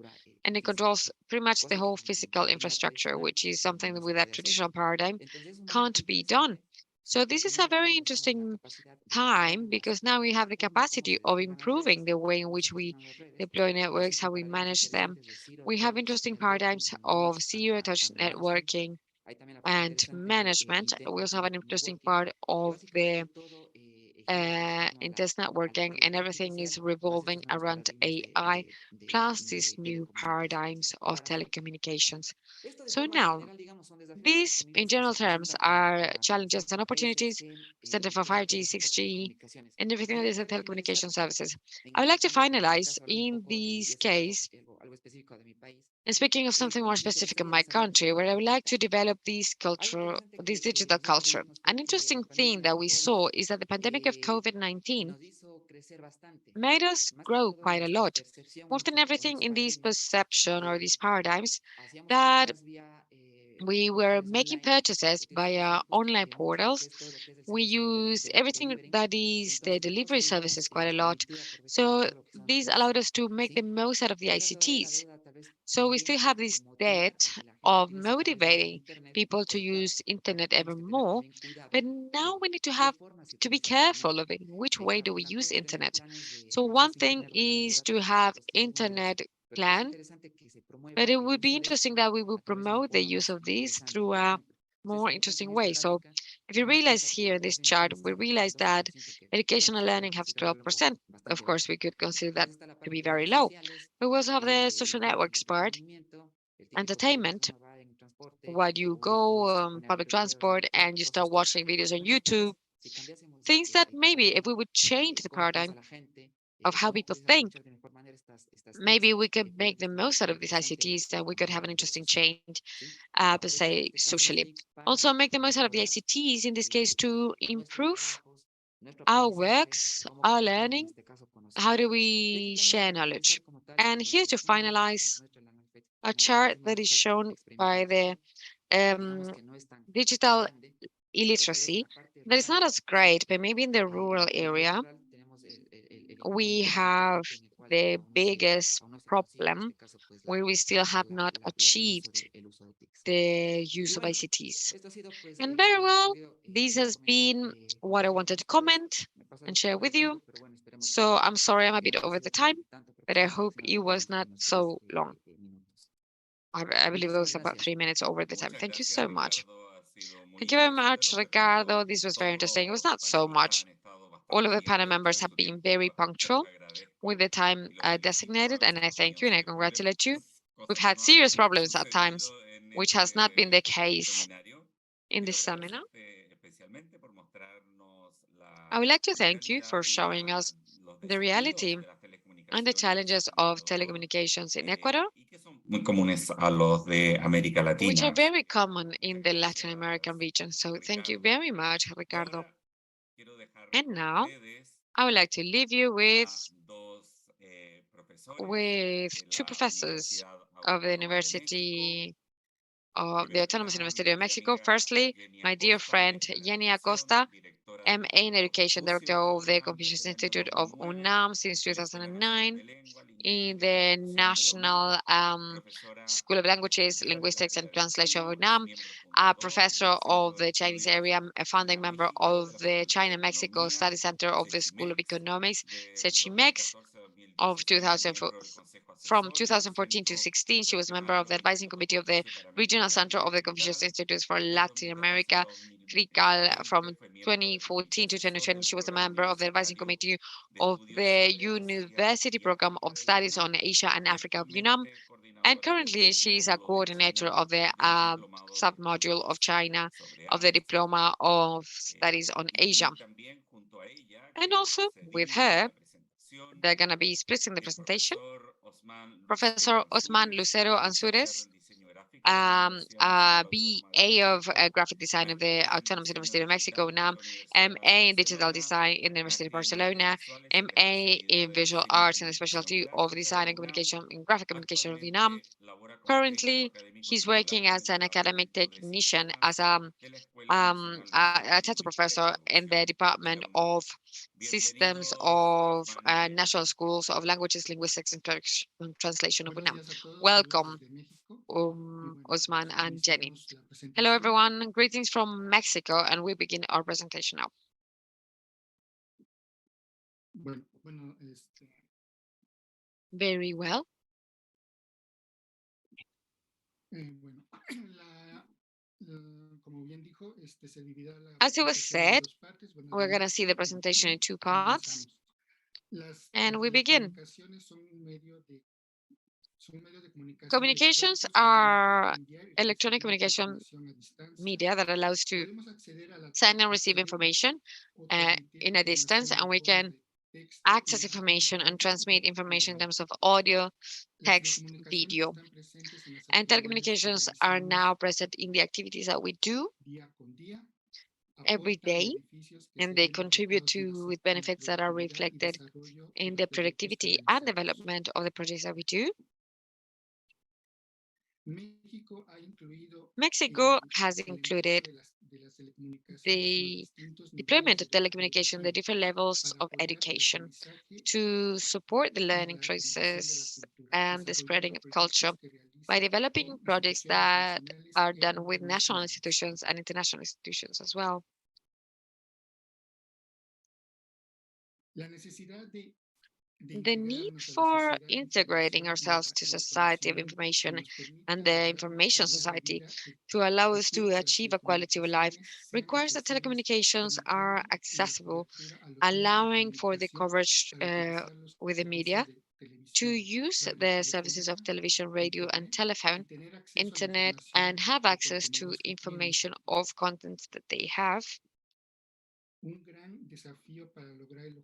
and it controls pretty much the whole physical infrastructure, which is something that with that traditional paradigm can't be done. So this is a very interesting time because now we have the capacity of improving the way in which we deploy networks, how we manage them. We have interesting paradigms of zero-touch networking and management. We also have an interesting part of the intense networking, and everything is revolving around AI, plus these new paradigms of telecommunications. So now, these, in general terms, are challenges and opportunities presented for 5G, 6G, and everything that is in telecommunication services. I would like to finalize in this case, and speaking of something more specific in my country, where I would like to develop this digital culture. An interesting thing that we saw is that the pandemic of COVID-19 made us grow quite a lot, more than everything in this perception or these paradigms that we were making purchases via online portals. We use everything that is the delivery services quite a lot. So these allowed us to make the most out of the ICTs. So we still have this debt of motivating people to use internet ever more, but now we need to have to be careful of it. Which way do we use internet? So one thing is to have internet plan, but it would be interesting that we would promote the use of these through more interesting way. So if you realize here in this chart, we realize that education and learning have 12%. Of course, we could consider that to be very low. But we also have the social networks part, entertainment, while you go public transport and you start watching videos on YouTube, things that maybe if we would change the paradigm of how people think, maybe we could make the most out of these ICTs and we could have an interesting change, per se, socially. Also, make the most out of the ICTs in this case to improve our works, our learning. How do we share knowledge? And here to finalize, a chart that is shown by the um, digital illiteracy that is not as great, but maybe in the rural area, we have the biggest problem where we still have not achieved the use of ICTs. And very well, this has been what I wanted to comment and share with you. So I'm sorry I'm a bit over the time, but I hope it was not so long. I believe it was about 3 minutes over the time. Thank you so much. Thank you very much, Ricardo. This was very interesting. It was not so much. All of the panel members have been very punctual with the time designated, and I thank you and I congratulate you. We've had serious problems at times, which has not been the case in this seminar. I would like to thank you for showing us the reality and the challenges of telecommunications in Ecuador, muy comunes a los de América which are Latina. very common in the Latin American region. So thank you very much, Ricardo. And now I would like to leave you with two professors of the University of the Autonomous University of Mexico. Firstly, my dear friend Yeni Acosta, MA in Education, Director of the Confucius Institute of UNAM since 2009, in the National School of Languages, Linguistics and Translation of UNAM, a professor of the Chinese area, a founding member of the China-Mexico Study Center of the School of Economics, CECHIMEX, of 2004. From 2014 to 16, she was a member of the advising committee of the Regional Center of the Confucius Institutes for Latin America, CRICAL. From 2014 to 2020, she was a member of the advising committee of the University Program of Studies on Asia and Africa of UNAM. And currently, she is a coordinator of the submodule of China of the Diploma of Studies on Asia. And also with her, they're going to be splitting the presentation. Professor Osman Lucero Ansures, BA of Graphic Design of the Autonomous University of Mexico, UNAM, MA in Digital Design in the University of Barcelona, MA in Visual Arts and the specialty of Design and Communication in Graphic Communication of UNAM. Currently, he's working as an academic technician as a title professor in the Department of Systems of National Schools of Languages, Linguistics, and Translation of UNAM. Welcome, Osman and Jenny. Hello, everyone. Greetings from Mexico, and we begin our presentation now. Very well. As it was said, we're going to see the presentation in two parts, and we begin. Communications are electronic communication media that allows to send and receive information in a distance, and we can access information and transmit information in terms of audio, text, video. And telecommunications are now present in the activities that we do every day, and they contribute to with benefits that are reflected in the productivity and development of the projects that we do. Mexico has included the deployment of telecommunication, the different levels of education to support the learning process and the spreading of culture by developing projects that are done with national institutions and international institutions as well. the need for integrating ourselves to society of information and the information society to allow us to achieve a quality of life requires that telecommunications are accessible, allowing for the coverage with the media to use the services of television, radio, and telephone, internet, and have access to information of contents that they have.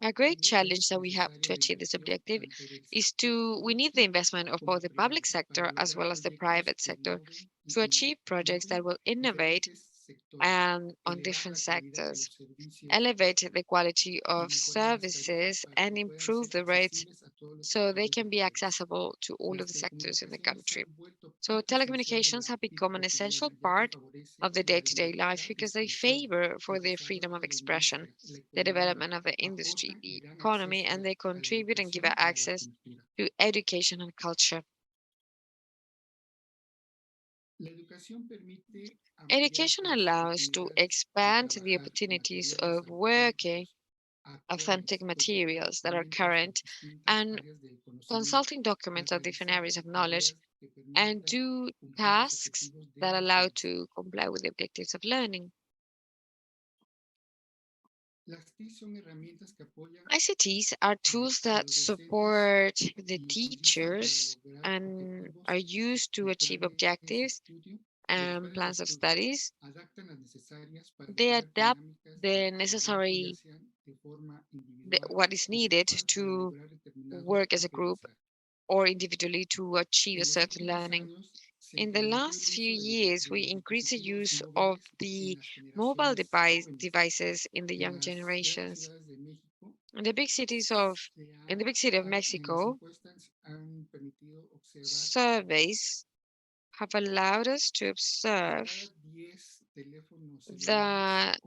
A great challenge that we have to achieve this objective is we need the investment of both the public sector as well as the private sector to achieve projects that will innovate and on different sectors, elevate the quality of services, and improve the rates so they can be accessible to all of the sectors in the country. So telecommunications have become an essential part of the day-to-day life because they favor for the freedom of expression, the development of the industry, the economy, and they contribute and give access to education and culture. Education allows to expand the opportunities of working authentic materials that are current and consulting documents of different areas of knowledge and do tasks that allow to comply with the objectives of learning. ICTs are tools that support the teachers and are used to achieve objectives and plans of studies. They adapt the necessary, what is needed to work as a group or individually to achieve a certain learning. In the last few years, we increased the use of the mobile devices in the young generations. In the big cities of in the big city of Mexico, surveys have allowed us to observe that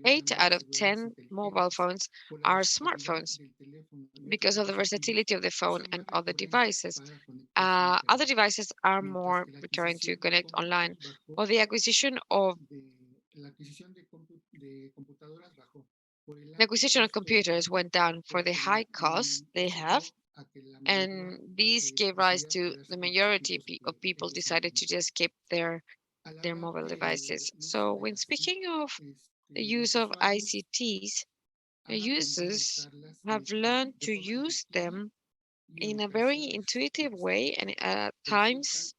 8 out of 10 mobile phones are smartphones because of the versatility of the phone and other devices. Other devices are more recurring to connect online, or the acquisition of computers went down for the high cost they have, and these gave rise to the majority of people decided to just keep their mobile devices. So when speaking of the use of ICTs, users have learned to use them in a very intuitive way, and at times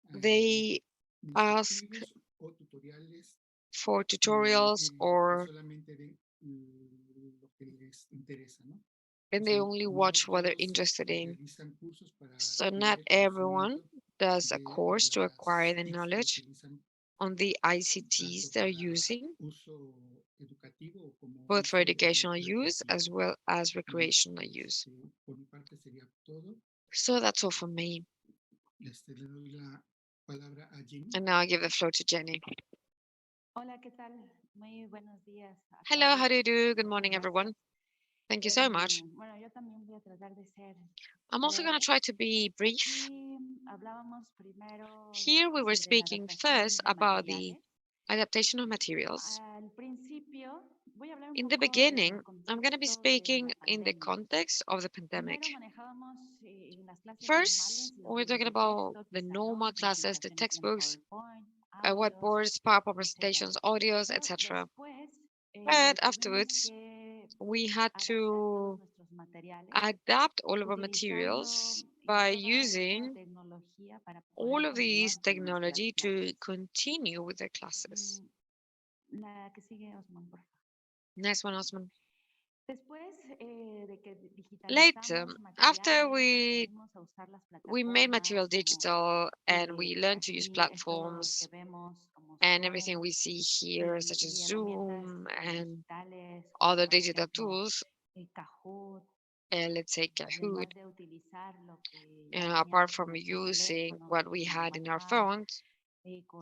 they ask for tutorials or and they only watch what they're interested in. So not everyone does a course to acquire the knowledge on the ICTs they're using, both for educational use as well as recreational use. So that's all from me. And now I give the floor to Jenny. Hola, ¿qué tal? Muy buenos días a Hello, how todos. do you do? Good Muchas morning, gracias. everyone. Thank you so much. Bueno, yo también voy a tratar de ser I'm also going to breve. try to be brief. Aquí hablábamos primero Here we were sobre la speaking adaptación first de about the materiales. adaptation of materials. Al principio, voy a hablar un In the poco en beginning, el I'm going to be contexto de speaking la in the pandemia. context of the pandemic. Primero manejábamos en las clases First, normales los we're libros talking de about texto, the normal pizarrones, classes, the presentaciones en textbooks, PowerPoint, audios, whiteboards, PowerPoint etcétera. presentations, audios, Pero etc. después But tuvimos afterwards, que we had adaptar todos to nuestros materiales adapt all of our utilizando materials by toda esta using tecnología para all poder of continuar these con nuestras technology to clases. continue with their classes. La que sigue, Osman, por favor. Next one, Osman. Después de que Later, digitalizamos after materiales, aprendimos a usar las we made material plataformas como digital and we learned to use aquí esto que platforms vemos como and everything Zoom we see here, such as y herramientas Zoom and digitales como other por digital ejemplo tools, Kahoot, let's say Kahoot, además de utilizar lo que ya apart teníamos en from nuestros using teléfonos what we como had in our WhatsApp, phones,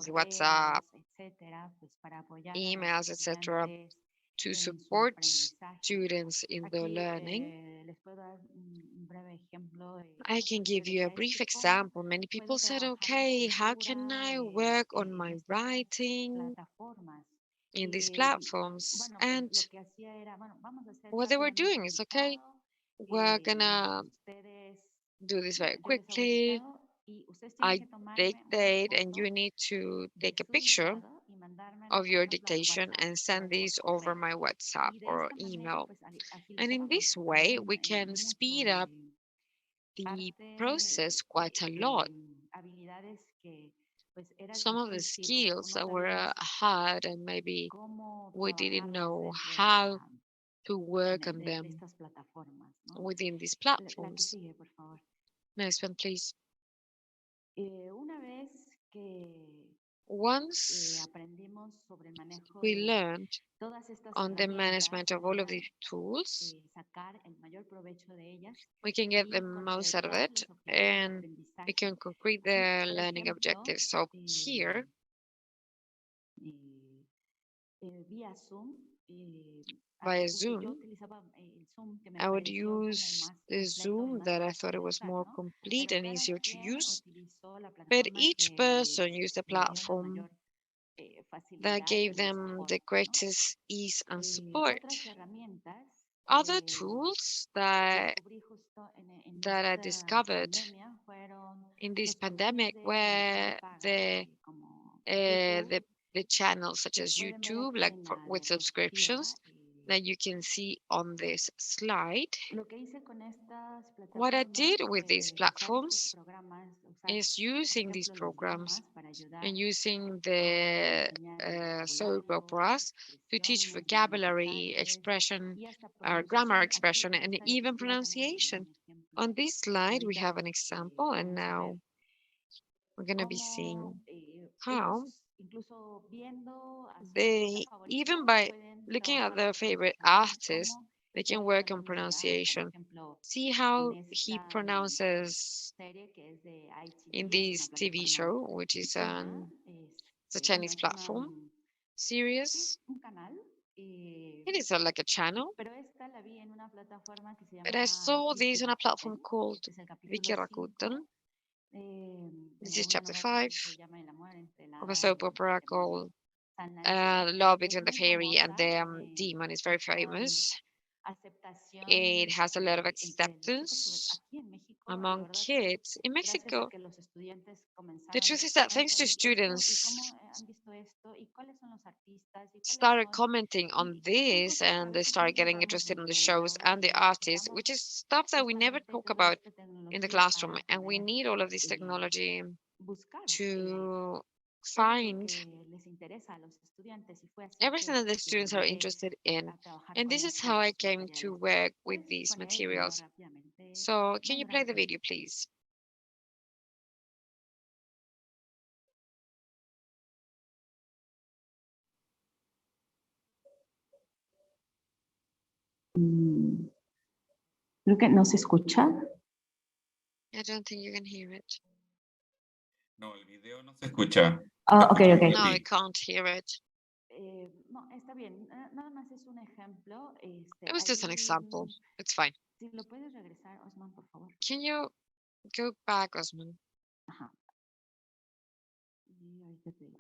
WhatsApp, correos, etcétera, pues para apoyar a los emails, etc., estudiantes to en su support aprendizaje. students in their Aquí learning. les puedo dar un breve ejemplo de I cómo can se give puede you a usar brief esto y cómo example. Many people puedo said, trabajar la okay, how can escritura I work on en my estas writing plataformas. in these Y platforms? bueno, pues And lo que hacía era, bueno, vamos a hacer what they were rápidamente doing un is, okay, listado We're gonna do this very quickly. I dictate, and you need to take a picture of your dictation and send these over my WhatsApp or email. And in this way, we can speed up the process quite a lot. Some of the skills that were hard and maybe we didn't know how to work on them within these platforms. Next one, please. Once we learned on the management of all of these tools, we can get the most out of it and we can concrete the learning objectives. So here, via Zoom, I would use the Zoom that I thought it was more complete and easier to use, but each person used a platform that gave them the greatest ease and support. Other tools that I discovered in this pandemic were the channels such as YouTube, like with subscriptions that you can see on this slide. What I did with these platforms is using these programs and using the soap operas to teach vocabulary, expression, grammar expression, and even pronunciation. On this slide, we have an example, and now we're going to be seeing how they, even by looking at their favorite artist, they can work on pronunciation. See how he pronounces in this TV show, which is it's a Chinese platform series. It is like a channel, but I saw this on a platform called Vicky Rakuten. This is chapter 5 of a soap opera called Love Between the Fairy and the Demon. Is very famous. It has a lot of acceptance among kids in Mexico. The truth is that thanks to students started commenting on this and they started getting interested in the shows and the artists, which is stuff that we never talk about in the classroom. And we need all of this technology to find everything that the students are interested in. And this is how I came to work with these materials. So can you play the video, please? Creo que no se escucha. I don't think you can hear it. No, el video no se escucha. Ah, ok, ok. No, I can't hear it. No, está bien. Nada más es un ejemplo. It was just an example. It's fine. Si lo puedes regresar, Osman, por favor. Can you go back, Osman? Ajá. Y ahorita te digo.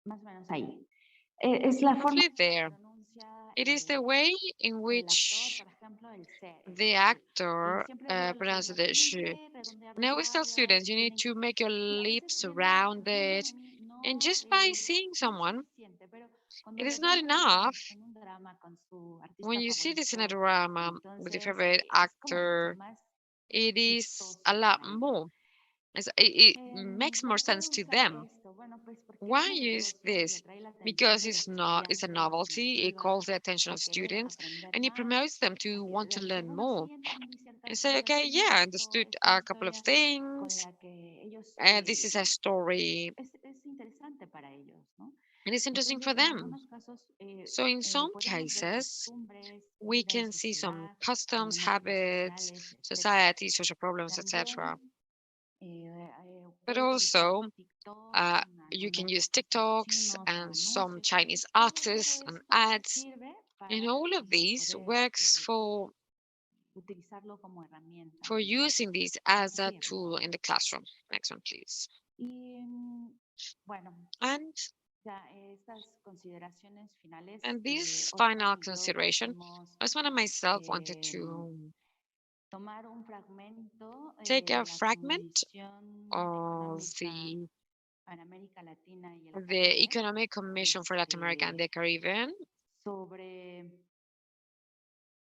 Más o menos ahí. Es la forma Roughly there. It is the way in which the actor pronounces the sh. And I always tell students, you need to make your lips rounded. And just by seeing someone, it is not enough. When you see this in a drama with your favorite actor, it is a lot more. It makes more sense to them. Why use this? Because it's a novelty, it calls the attention of students, and it promotes them to want to learn more. And say, okay, yeah, I understood a couple of things. This is a story. And it's interesting for them. So in some cases, we can see some customs, habits, society, social problems, etc. But also, you can use TikToks and some Chinese artists and ads. And all of these works for using this as a tool in the classroom. Next one, please. And And this Osman final y yo consideration, quisimos Osman and myself wanted em, to tomar un fragmento take de a la fragment Comisión of Económica para América Latina y el the Caribe Economic Commission for Latin America and the Caribbean sobre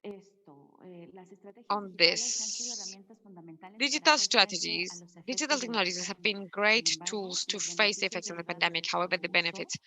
esto. Las estrategias on digitales han sido this. herramientas fundamentales para Digital hacer frente a strategies, los digital efectos de la technologies have pandemia. been Sin great embargo, tools to los face the beneficios effects of the derivados de pandemic. su However, the uso benefits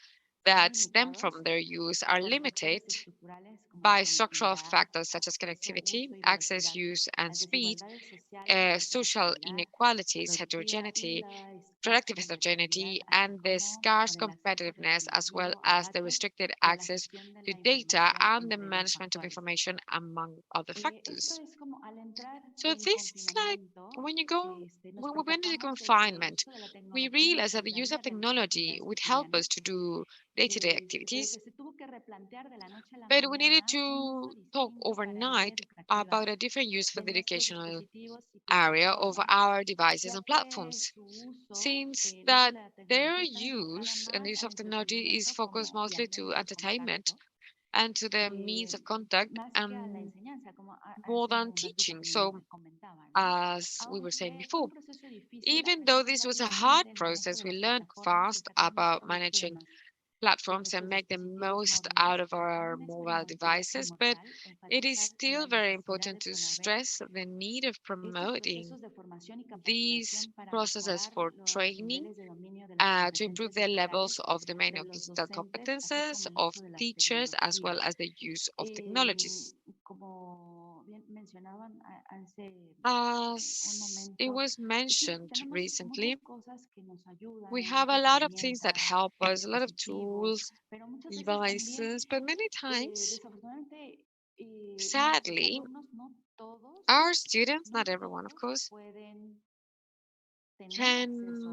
están that stem limitados from their use are por limited factores estructurales como la by structural conectividad, factors such as acceso, connectivity, uso y access, velocidad, use, and las speed, desigualdades sociales, la social accesibilidad, inequalities, productividad y heterogeneity, la escasa productive convertibilidad, heterogeneity, así and the como scarce con el acceso competitiveness, as well restringido a as the datos restricted y a la access gestión de to la data información, and the entre otros management of factores. information, among other Esto factors. es como al entrar So en this is like confinamiento, when you go, nos when we went into percatamos de que el confinement, uso de la we tecnología nos realized that the use ayudaría of a realizar technology actividades would help cotidianas, us to do day-to-day pero activities, que se tuvo que replantear de la noche a la but we needed mañana un uso to talk distinto para la vida overnight educativa about a different use for de the nuestros educational dispositivos y area of plataformas, our devices ya and que platforms, su uso, since el uso that de la their tecnología estaba enfocada use and the más use al of technology is entretenimiento focused como, y al mostly to medio de entertainment contacto, and to the means of contact más que a la and enseñanza, como more hace than un ratito teaching. también So, comentaba, ¿no? as we were saying Aunque fue before, un proceso difícil, even though aprendimos this was a hard rápidamente el manejo process, de we las learned plataformas y fast sacamos about provecho de managing de platforms and nuestros make the dispositivos most móviles. out of Pero our aún es mobile devices, but primordial it is enfatizar la still very necesidad important de to promover stress the need of estos promoting procesos de formación y these capacitación para processes mejorar for los training niveles de dominio de las to improve competencias the levels digitales of domain de of los digital docentes, así competences como el of uso de las teachers, as well tecnologías. as the use of technologies. Como bien mencionaban hace un As it momento, was sí, mentioned tenemos recently, muchas cosas que nos ayudan, we hay have a muchas lot of things that herramientas, help us, a lot of dispositivos, tools, pero muchas veces también, devices, but many times, desafortunadamente, nuestros sadly, alumnos, our students, no not everyone, of todos course, pueden tener acceso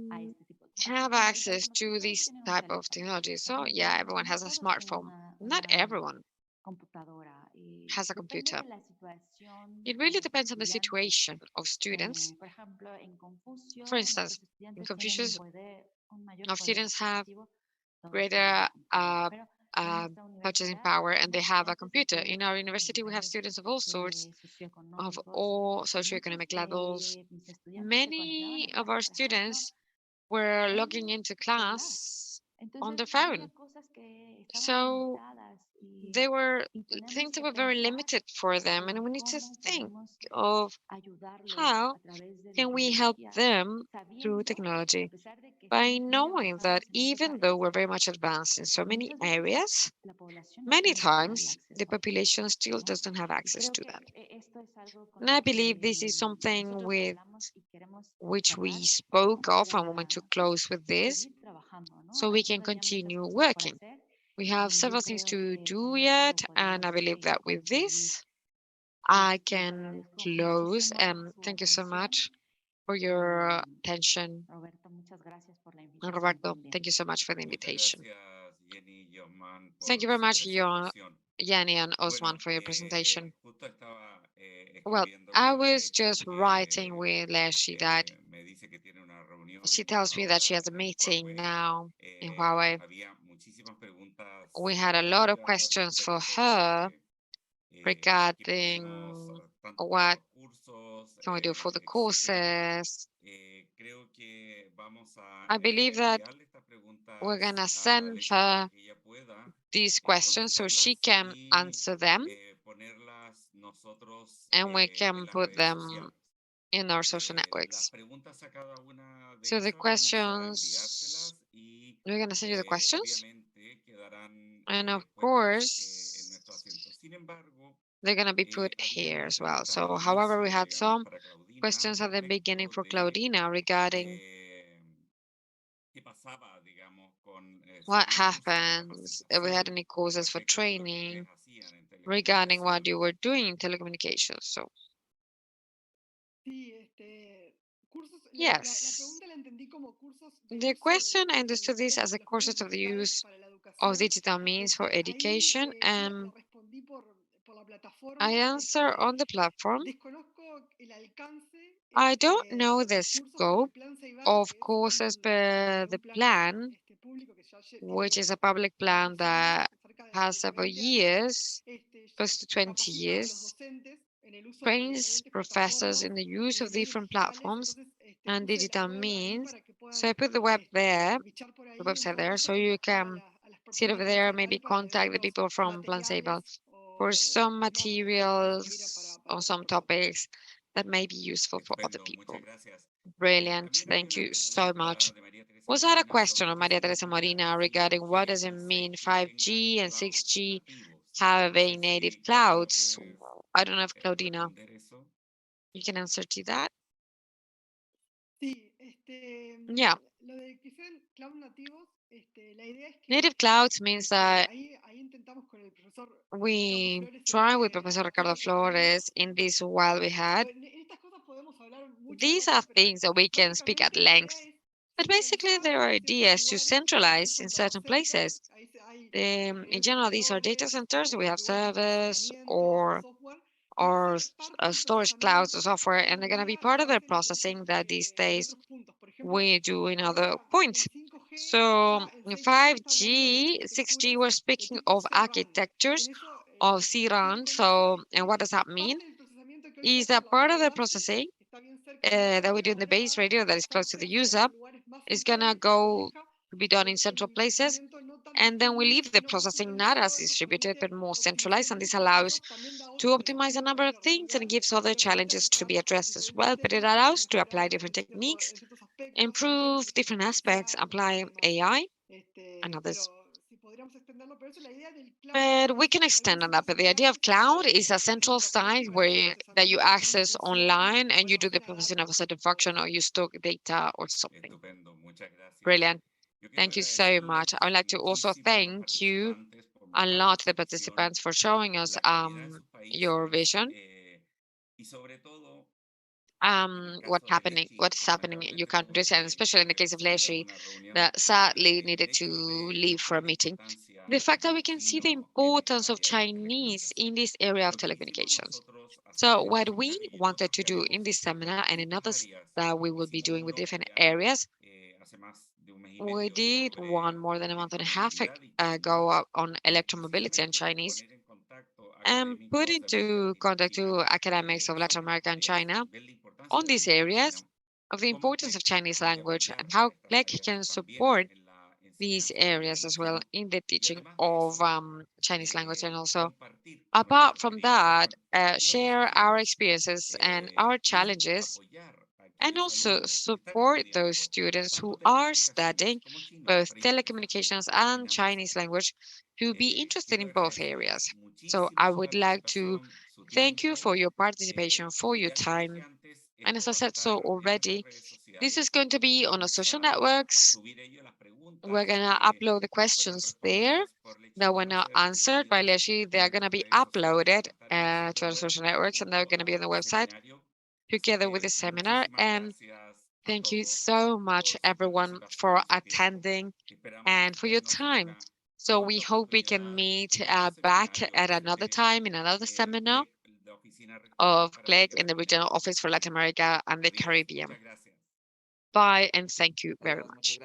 a can este tipo de cosas. have Podemos revisar access algunos que to todos this tienen un type of teléfono, technology. So yeah, definitivamente, everyone no has a todos tienen smartphone. Not una everyone computadora. has a Depende computer. de la situación It de really los depends on the estudiantes. situation of students. Por ejemplo, en For Confucio, instance, nuestros in estudiantes tienen Confucius, un mayor our poder students have adquisitivo, todos tienen greater una computadora. Pero en nuestra purchasing universidad power and they tenemos have a estudiantes de computer. todas In las our university, we have niveles students of all sorts, of socioeconómicos all y muchos socioeconomic levels. de mis estudiantes se conectaban a Many of clase, our por ejemplo, students were logging en into celular. class on Entonces, their había phone. cosas que estaban So limitadas they were y tenemos things that que were very pensar limited for them, and en we need to cómo think podemos of ayudarlos how a través de la can we help tecnología, them through sabiendo que a technology pesar de que by estamos muy knowing that avanzados en muchas even though áreas, we're very much advanced in so many muchas veces areas, la población no many tiene todavía times the acceso, population still ¿no? doesn't have Y access creo to que that. esto es algo con And lo I believe this que is something nosotros with hablamos y queremos which we cerrar spoke como of and we want to para close with this seguir trabajando, ¿no? so we Hay can todavía muchas continue cosas por working. hacer We have y yo several things creo to que con do esto yet, and podemos I believe that with concluir. this, I Les can agradezco close. muchísimo su Thank you so atención. much for your attention. Roberto, muchas gracias por la And invitación Roberto, también. thank you so much for the Muchas invitation. gracias, Jenny y Osman, Thank you por very su much, presentación. Yanni and Osman, Bueno, for your presentation. justo estaba Well, escribiendo I con was Leshi just writing que with Leshi that me dice que tiene una she reunión tells me that she ahora has a en meeting Huawei. now in Huawei. Había muchísimas preguntas We had a lot of rápidas questions for respecto her sobre qué podemos, regarding tanto para what los cursos, can we do for the etcétera. courses. Creo que vamos a I believe that enviarle estas we're preguntas gonna a send Leshi para her que ella pueda these questions so she contestarlas can y answer them ponerlas nosotros and we en can las put redes them sociales. in our social Las networks. preguntas a cada una de So the esas vamos a questions, enviárselas y we're gonna send you the questions, obviamente quedarán and of puestas en course, nuestro asiento. Sin embargo, they're gonna be put habían here unas as well. preguntas al So, however, we inicio, had digamos, some para Claudina questions at the beginning respecto for de Claudina regarding eh, qué pasaba, digamos, con si what habían cursos de happens if we had capacitación any courses for respecto de lo que ustedes training hacían en regarding what you telecomunicaciones. were doing in telecommunications. So, Sí, cursos, la yes, pregunta la entendí como cursos de the uso question I understood this as a de los medios courses of the digitales use para la of educación, digital means for porque ahí education, yo la and respondí por la I plataforma. answer on the platform. Desconozco el alcance I don't know de the los cursos por el scope plan Ceibal, of que es courses per un the plan plan which is a public plan that has several years, close to 20 years, trains professors in the use of different platforms and digital means. So I put the web there, the website there, so you can see it over there, maybe contact the people from Plan Ceibal for some materials or some topics that may be useful for other people. Brilliant. Thank you so much. Was that a question of Maria Teresa Molina regarding what does it mean 5G and 6G having native clouds? I don't know if Claudina, you can answer to that. Yeah. Native clouds means that we try with Professor Ricardo Flores in this while we had. These are things that we can speak at length, but basically there are ideas to centralize in certain places. In general, these are data centers. We have servers or storage clouds or software, and they're going to be part of the processing that these days we do in other points. So 5G, 6G, we're speaking of architectures of CRAN. So, and what does that mean? Is that part of the processing that we do in the base radio that is close to the user is going to go to be done in central places. And then we leave the processing not as distributed, but more centralized. And this allows to optimize a number of things and gives other challenges to be addressed as well. But it allows to apply different techniques, improve different aspects, apply AI and others. But we can extend on that. But the idea of cloud is a central site that you access online and you do the processing of a certain function or you store data or something. Brilliant. Thank you so much. I would like to also thank you a lot, the participants, for showing us your vision. What's happening in your countries, and especially in the case of Leslie, that sadly needed to leave for a meeting. The fact that we can see the importance of Chinese in this area of telecommunications. So what we wanted to do in this seminar and in others that we will be doing with different areas, we did one more than a month and a half ago on electromobility and Chinese, and put into contact to academics of Latin America and China on these areas of the importance of Chinese language and how CLEC can support these areas as well in the teaching of Chinese language. And also, apart from that, share our experiences and our challenges, and also support those students who are studying both telecommunications and Chinese language to be interested in both areas. So I would like to thank you for your participation, for your time. And as I said so already, this is going to be on our social networks. We're going to upload the questions there that were not answered by Leslie. They are going to be uploaded to our social networks, and they're going to be on the website together with the seminar. And thank you so much, everyone, for attending and for your time. So we hope we can meet back at another time in another seminar of CLEC in the regional office for Latin America and the Caribbean. Bye, and thank you very much.